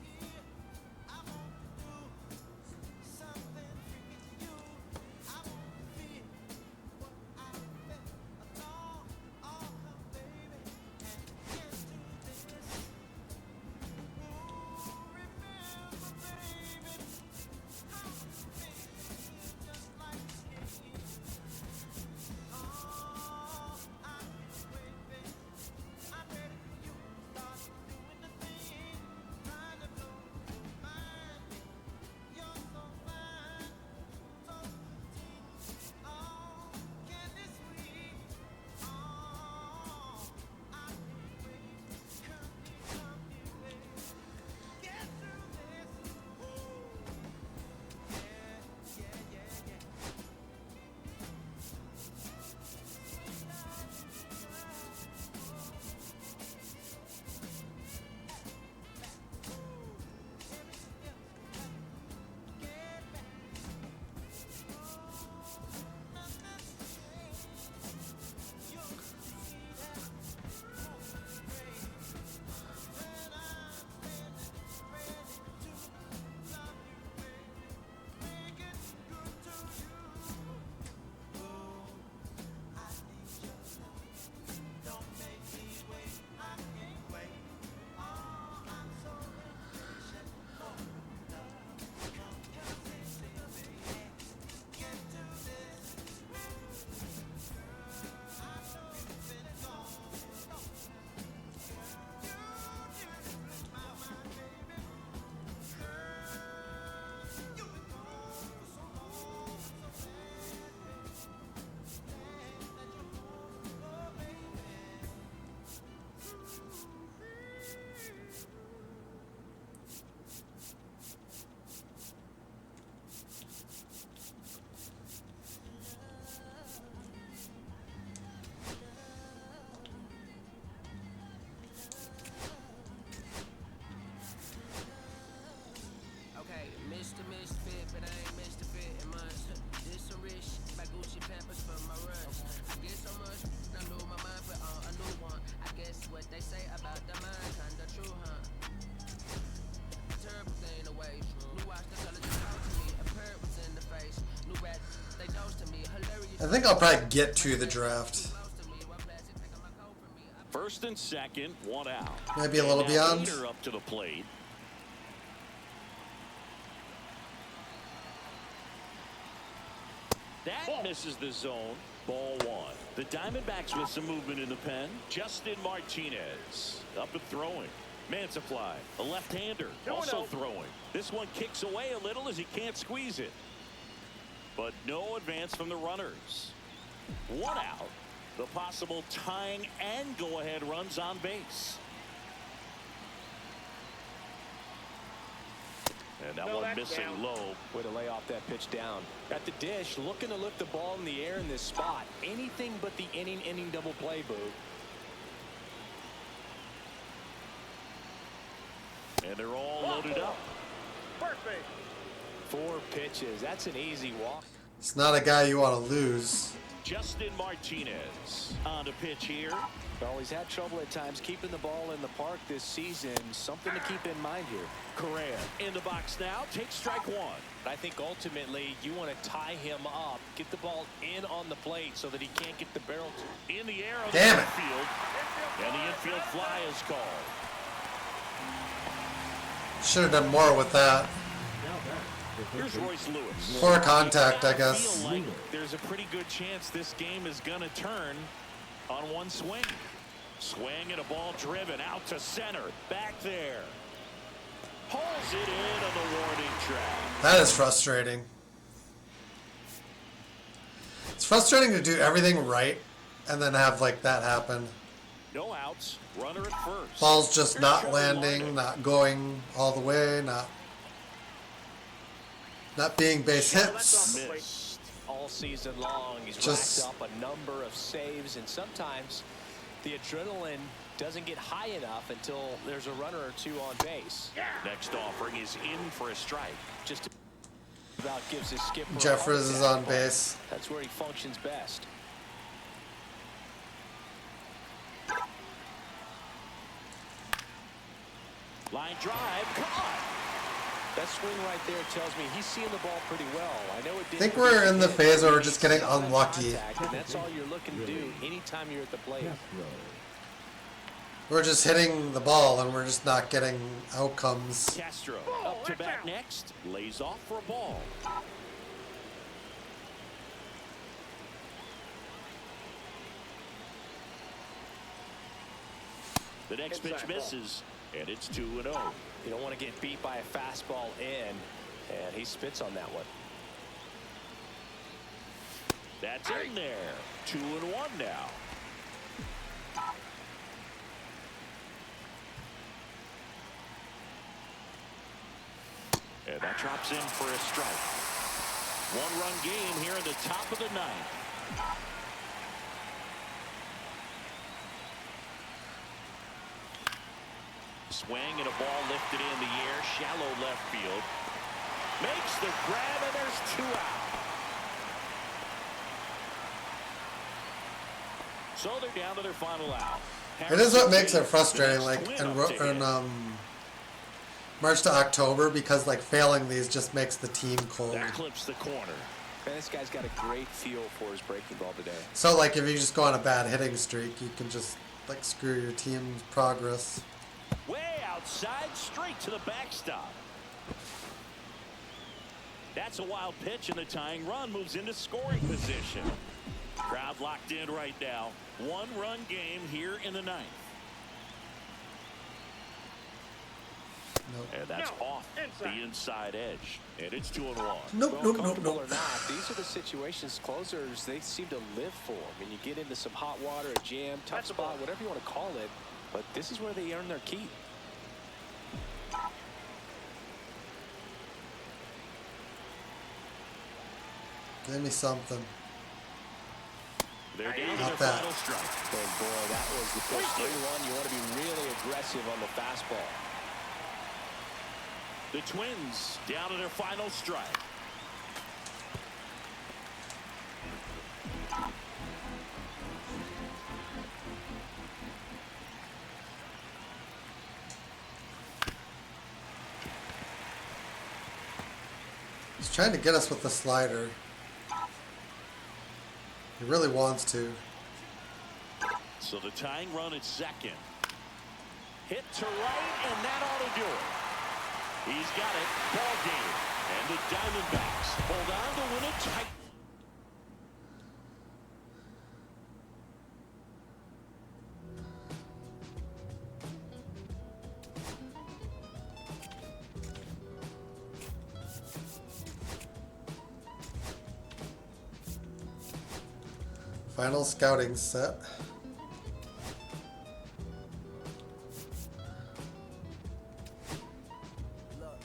I think I'll probably get to the draft. First and second, one out. Maybe a little And now beyond. Hader up to the plate. That misses the zone. Ball one. The Diamondbacks with some movement in the pen. Justin Martinez up and throwing. Mansafly, a left-hander, also throwing. This one kicks away a little as he can't squeeze it. But no advance from the runners. One out. The possible tying and go-ahead runs on base. And that one missing low. Way to lay off that pitch down. At the dish, looking to lift the ball in the air in this spot. Anything but the inning double play, Boo. And they're all loaded up. Perfect. 4 pitches. That's an easy walk. It's not a guy you want to lose. Justin Martinez on the pitch here. Well, he's had trouble at times keeping the ball in the park this season. Something to keep in mind here. Correa in the box now. Takes strike one. I think ultimately you want to tie him up, get the ball in on the plate so that he can't get the barrel In the air on Damn the it. infield. And the infield fly is called. Should have done more with that. Here's Royce Lewis. Poor contact, I guess. Feel like there's a pretty good chance this game is going to turn on one swing. Swing and a ball driven out to center. Back there. Pulls it in on the warning track. That is frustrating. It's frustrating to do everything right and then have like that happen. No outs. Runner at first. Ball's just Here's not Joey landing, Wanda. not going all the way, not being base hits. Missed. all season long. He's Just racked up a number of saves, and sometimes the adrenaline doesn't get high enough until there's a runner or two on base. Next offering is in for a strike. Just about gives his skipper a Jeffers is heart on attack, base. but that's where he functions best. Line drive, caught. That swing right there tells me he's seeing the ball pretty well. I know it didn't. I think we're in the phase where we're just getting unlucky. And that's all you're looking to do anytime you're at the plate. We're just hitting the ball and we're just not getting outcomes. Castro up to bat next. Lays off for a ball. The next pitch misses, and it's 2-0. You don't want to get beat by a fastball in, and he spits on that one. That's in there. 2-1 now. And that drops in for a strike. One-run game here in the top of the ninth. Swing and a ball lifted in the air, shallow left field. Makes the grab, and there's 2 out. So they're down to their final out. It is what makes it frustrating, The like next in, twin up to in hit. March to October, because like failing these just makes the team cold. That clips the corner. Man, this guy's got a great feel for his breaking ball today. So like if you just go on a bad hitting streak, you can just like screw your team's progress. Way outside, straight to the backstop. That's a wild pitch, and the tying run moves into scoring position. Crowd locked in right now. One-run game here in the ninth. Nope. And that's off the inside edge. And it's 2-1. Nope, Well, nope, nope, comfortable nope. or not, these are the situations closers they seem to live for. I mean, you get into some hot water, a jam, tough spot, whatever you want to call it, but this is where they earn their keep. Give me something. They're down to Not their bad. final strike. And boy, that was the pitch. 3-1. You want to be really aggressive on the fastball. The Twins down to their final strike. He's trying to get us with the slider. He really wants to. So the tying run at second. Hit to right, and that ought to do it. He's got it. Ball game. And the Diamondbacks hold on to win it tight. Final scouting set. Look,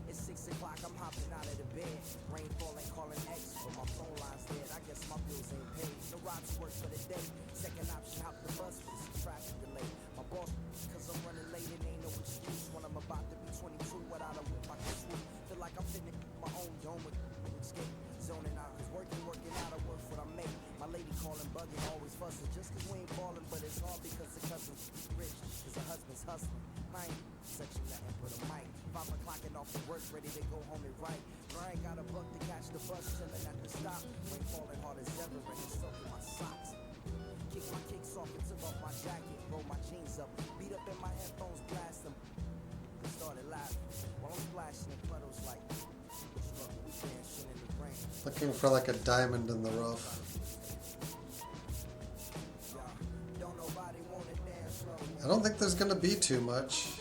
it's 6 o'clock, I'm hopping out of the bed. Rain falling, calling X, but my phone line's dead. I guess my bills ain't paid. No ride to work for the day. Second option, hop the bus for some traffic delay. My boss, cause I'm running late and ain't no excuse. When I'm about to be 22 without a whip, I can swoop. Feel like I'm finna my own dome with escape. Zoning out, cause working out of work what I make. My lady calling, bugging, always fussing. Just cause we ain't ballin', but it's hard because the cousin's rich. Cause her husband's hustling. I ain't such a nothing but a mic. 5 o'clock and off the work, ready to go home and write. But I ain't got a buck to catch the bus, chillin' at the stop. Rain falling hard as ever, and it's soaking my socks. Kick my kicks off and took off my jacket, roll my jeans up, beat up in my headphones, blast them. They started laughing while I'm splashing in puddles like we dancing in the rain. Looking for like a diamond in the rough. Don't nobody wanna dance slow. I don't think there's gonna be too much.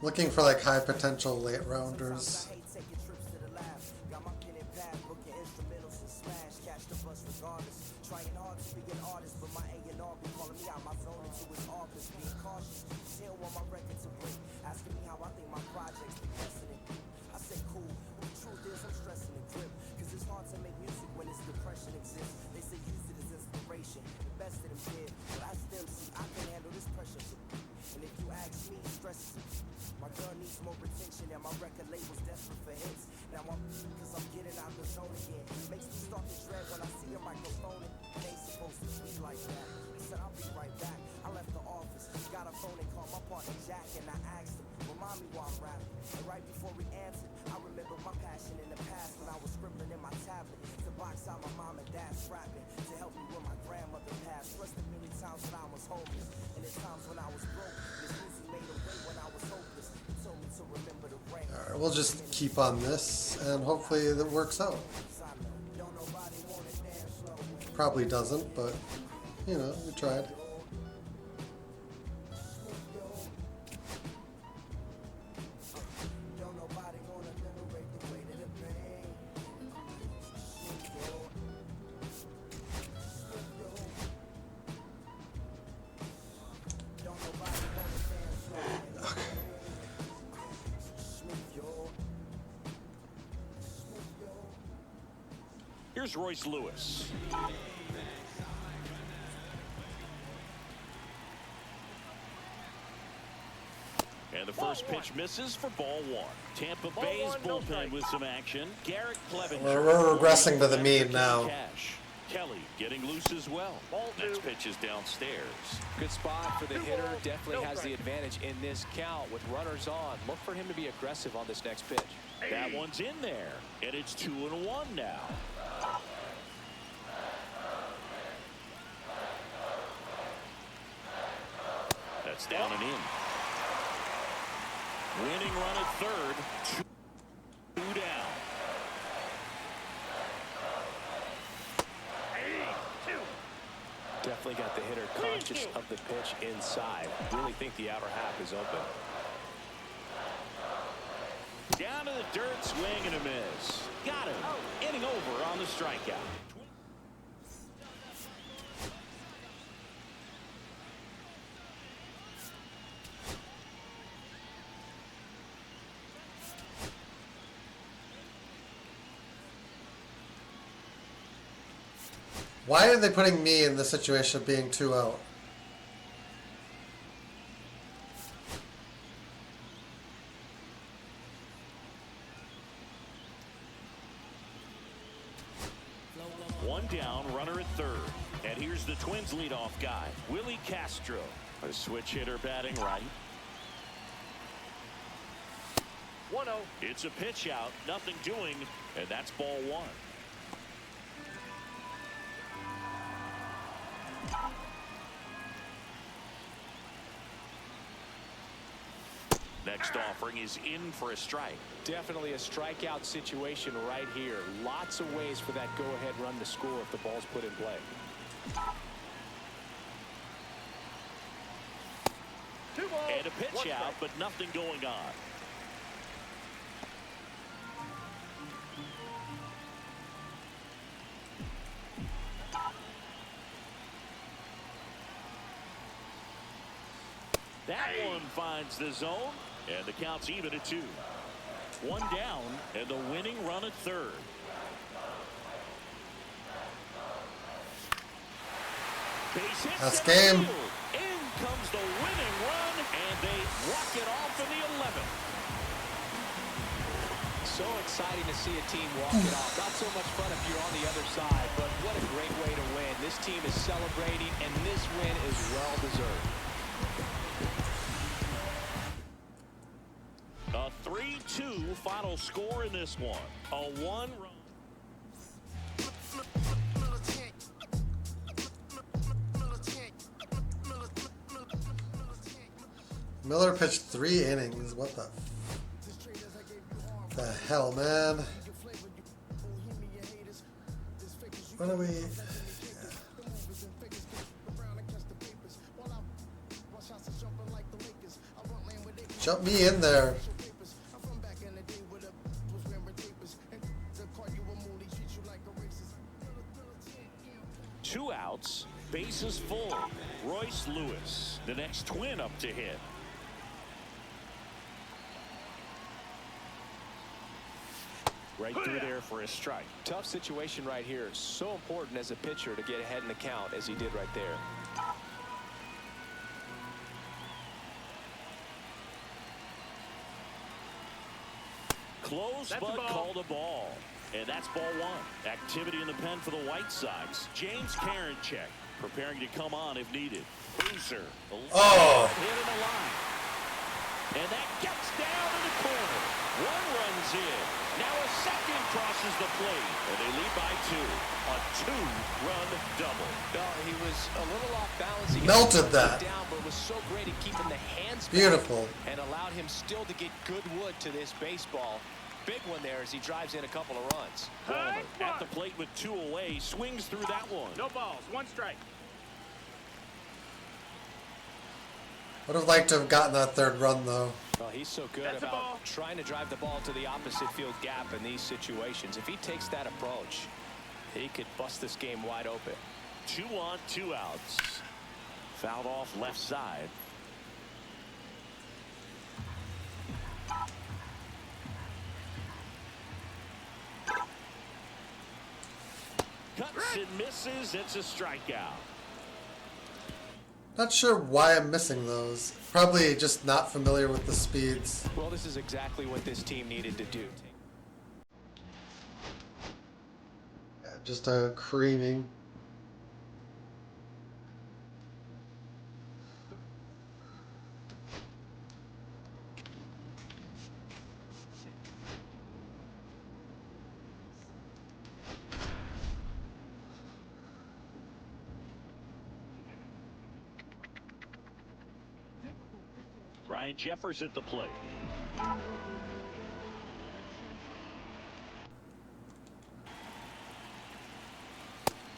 Looking for like high potential late rounders. Trying hard to be an artist, but my A&R be calling me out my zone into his office. Being cautious, still want my record to break. Asking me how I think my project's progressing. I say cool, but the truth is I'm stressing the grip. Cause it's hard to make music when this depression exists. They say use it as inspiration. The best of them did, but I still see I can handle this pressure. And if you ask me, stress is my girl needs more attention and my record label's desperate for hits. Now I'm cause I'm getting out the zone again. Makes me start to dread when I see a microphone. It ain't supposed to be like that. I said I'll be right back. I left the office, got a phone and called my partner Jack, and I asked him, remind me why I'm rapping. And right before he answered, I remember my passion in the past when I was scribbling in my tablet to box out my mom and dad's rapping to help me when my grandmother passed. Plus the many times when I was homeless and the times when I was broke. This music made a way when I was hopeless. It told me to remember the rain. Alright, we'll just keep on this and hopefully it works out. Probably doesn't, but you know, we tried. Here's Royce Lewis. And the first pitch misses for ball one. Tampa Bay's bullpen with some action. Garrett Clevenger. We're regressing to the mean now. Cash. Kelly getting loose as well. Next pitch is downstairs. Good spot for the hitter. Definitely has the advantage in this count with runners on. Look for him to be aggressive on this next pitch. That one's in there, and it's 2-1 now. That's down and in. Winning run at third. Two down. Definitely got the hitter conscious of the pitch inside. Really think the outer half is open. Down to the dirt, swing and a miss. Got him. Inning over on the strikeout. Why are they putting me in the situation of being 2 out? One down, runner at third. And here's the Twins leadoff guy, Willie Castro. A switch hitter batting right. 1-0. It's a pitch out, nothing doing, and that's ball one. Next offering is in for a strike. Definitely a strikeout situation right here. Lots of ways for that go-ahead run to score if the ball's put in play. 2 balls. And a pitch 1 out, strike. but nothing going on. That one finds the zone, and the count's even at 2. One down, and the winning run at third. Base hit. That's center game. field. In comes the winning run, and they walk it off in the 11th. So exciting to see a team walk it off. Not so much fun if you're on the other side, but what a great way to win. This team is celebrating, and this win is well deserved. A 3-2 final score in this one. A 1-run. Miller pitched 3 innings. What the hell, man? What are we? Jump me in there. Two outs, bases full. Royce Lewis, the next Twin up to hit. Right through there for a strike. Tough situation right here. So important as a pitcher to get ahead in the count as he did right there. Close, but called a ball. And that's ball one. Activity in the pen for the White Sox. James Karinchak preparing to come on if needed. Boozer. Oh. Hit in the line. And that gets down in the corner. One runs in. Now a second crosses the plate. And they lead by 2. A 2-run double. No, he was a little off balance. He Melted that. down, but was so great at keeping the hands back Beautiful. and allowed him still to get good wood to this baseball. Big one there as he drives in a couple of runs. Palmer at the plate with 2 away. Swings through that one. No balls. 1 strike. Would have liked to have gotten that 3rd run though. Well, he's so good That's a ball. about trying to drive the ball to the opposite field gap in these situations. If he takes that approach, he could bust this game wide open. 2 on, 2 outs. Fouled off left side. Cuts and misses. It's a strikeout. Not sure why I'm missing those. Probably just not familiar with the speeds. Well, this is exactly what this team needed to do. Yeah, just a creaming. Ryan Jeffers at the plate.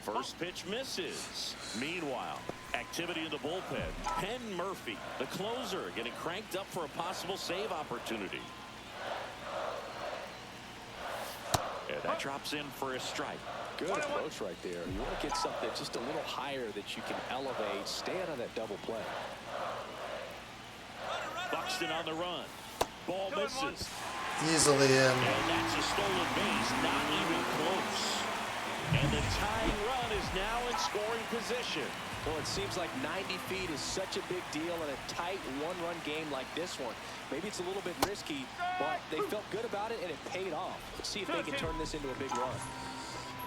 First pitch misses. Meanwhile, activity in the bullpen. Penn Murphy, the closer, getting cranked up for a possible save opportunity. And that drops in for a strike. Good approach right there. You want to get something just a little higher that you can elevate. Stay out of that double play. Buxton on the run. Ball misses. Easily in. And that's a stolen base. Not even close. And the tying run is now in scoring position. Well, it seems like 90 feet is such a big deal in a tight one-run game like this one. Maybe it's a little bit risky, but they felt good about it, and it paid off. Let's see if they can turn this into a big run.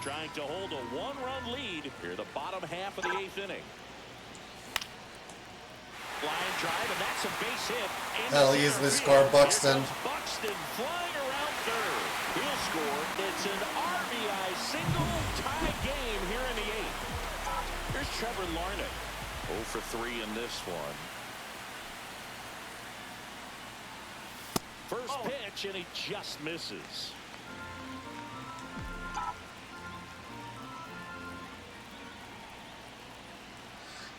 trying to hold a one-run lead here the bottom half of the 8th inning. Line drive, and that's a base hit. That'll easily score Buxton. Buxton flying around third. He'll score. It's an RBI single, tie game here in the 8th. Here's Trevor Larnach. 0 for 3 in this one. First pitch, and he just misses.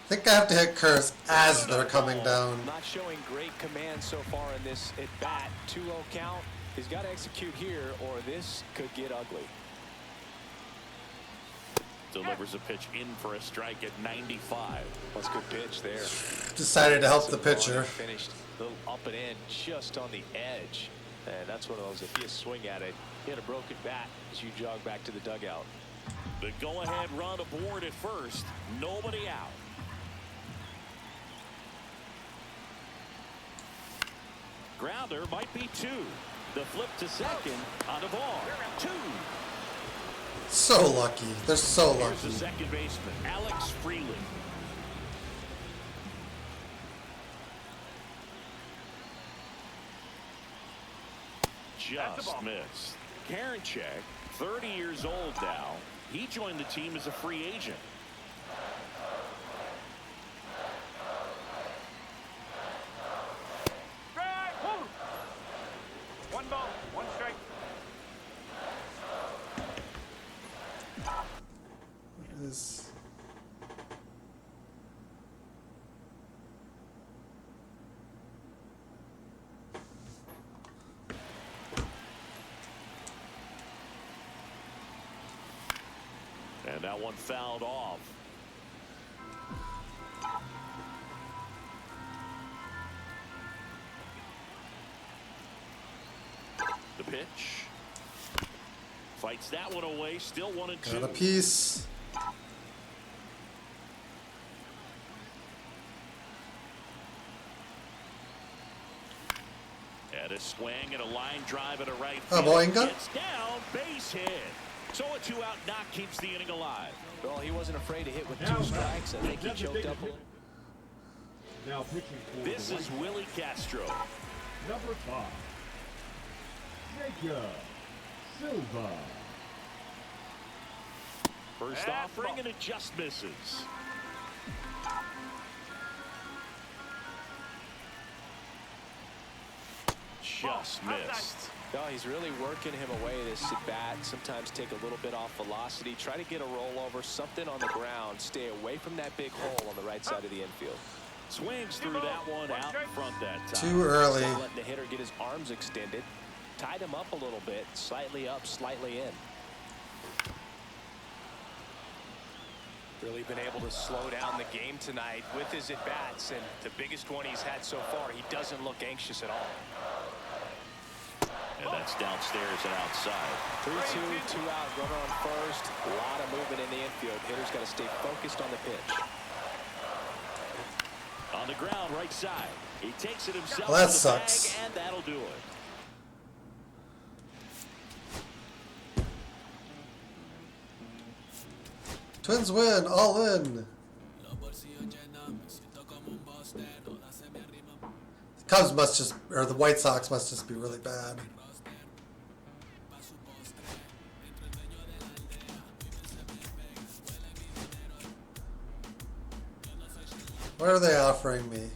I think I have to hit curves as they're coming down. Not showing great command so far in this at bat. 2-0 count. He's got to execute here, or this could get ugly. Delivers a pitch in for a strike at 95. That's a good pitch there. Decided to help the pitcher. Finished a little up and in, just on the edge. And that's one of those, if you swing at it, hit a broken bat as you jog back to the dugout. The go-ahead run aboard at first. Nobody out. Grounder might be 2. The flip to second on the ball. 2. So lucky. They're so Here's lucky. the second baseman, Alex Freeland. Just missed. Karinchak, 30 years old now. He joined the team as a free agent. One ball, one strike. This. And that one fouled off. The pitch. Fights that one away. Still 1-2. Got a piece. And a swing and a line drive at a right Oh, field. Boinga. Gets down, base hit. So a 2-out knock keeps the inning alive. Well, he wasn't afraid to hit with Now 2 strikes. I think he designated choked up. hitter. Now pitching for This the is White Willie Castro. number 5, Jacob Silva. First offering, and it just misses. Just missed. No, he's really working him away this at bat. Sometimes take a little bit off velocity. Try to get a rollover, something on the ground. Stay away from that big hole on the right side of the infield. Swings through that one out in front that time. Too early. Letting the hitter get his arms extended. Tied him up a little bit. Slightly up, slightly in. Really been able to slow down the game tonight with his at-bats, and the biggest one he's had so far. He doesn't look anxious at all. And that's downstairs and outside. 3-2, 2-out, runner on first. A lot of movement in the infield. Hitter's got to stay focused on the pitch. On the ground, right side. He takes it himself. Well, that to the sucks. bag, and that'll do it. Twins win. All in. Cubs must just, or the White Sox must just be really bad. What are they offering me?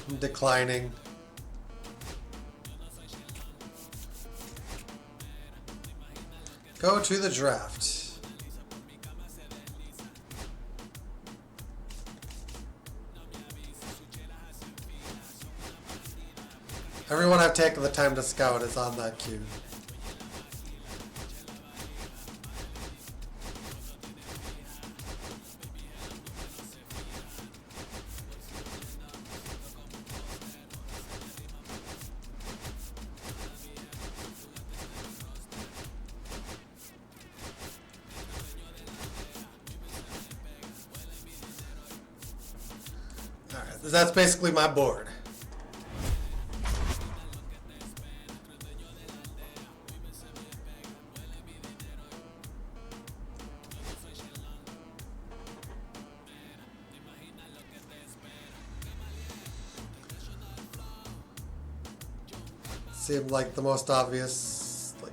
I'm declining. go to the draft. Everyone I've taken the time to scout is on that queue. Alright, that's basically my board. Seemed like the most obvious, like,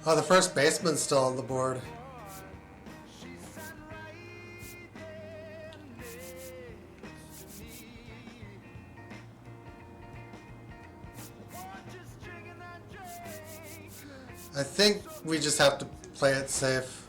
oh, the first baseman's still on the board. I think we just have to play it safe.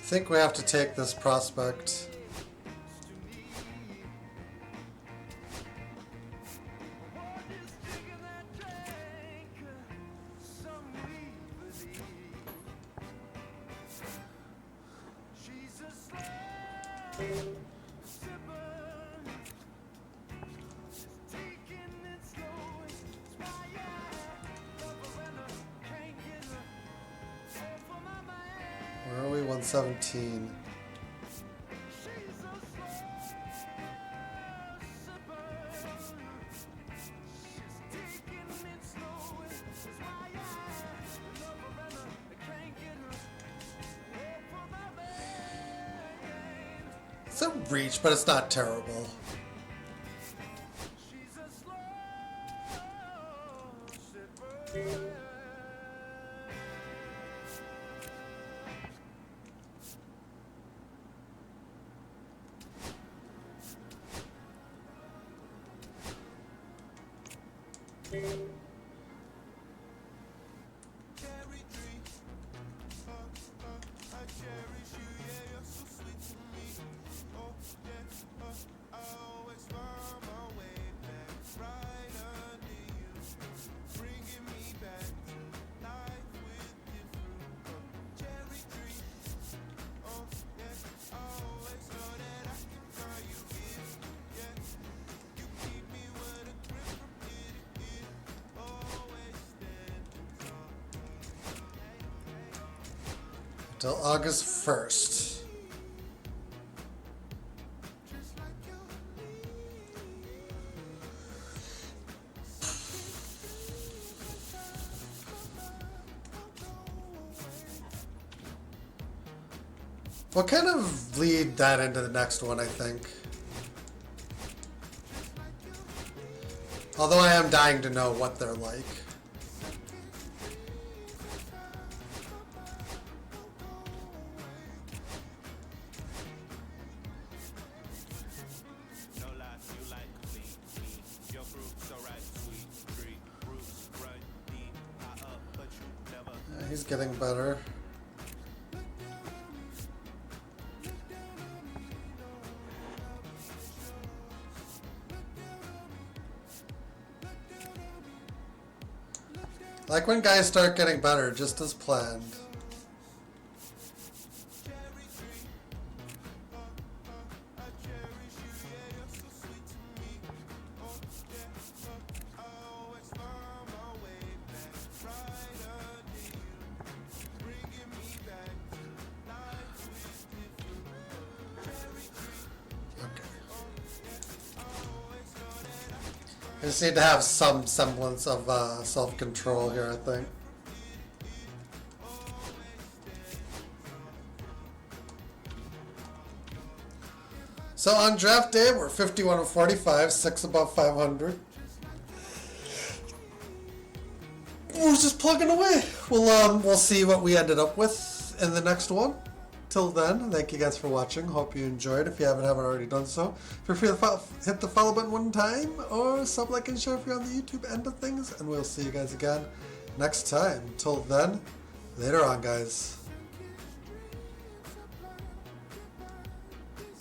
I think we have to take this prospect. Where are we? 117. It's a reach, but it's not terrible. Till August 1st. We'll kind of lead that into the next one, I think. Although I am dying to know what they're like. Yeah, he's getting better. Like when guys start getting better, just as planned. I just need to have some semblance of self-control here, I think. So on draft day, we're 51 of 45, 6 above 500. We're just plugging away. We'll see what we ended up with in the next one. Till then, thank you guys for watching. Hope you enjoyed. If you haven't already done so, feel free to hit the follow button one time, or sub, like, and share if you're on the YouTube end of things. And we'll see you guys again next time. Till then, later on, guys.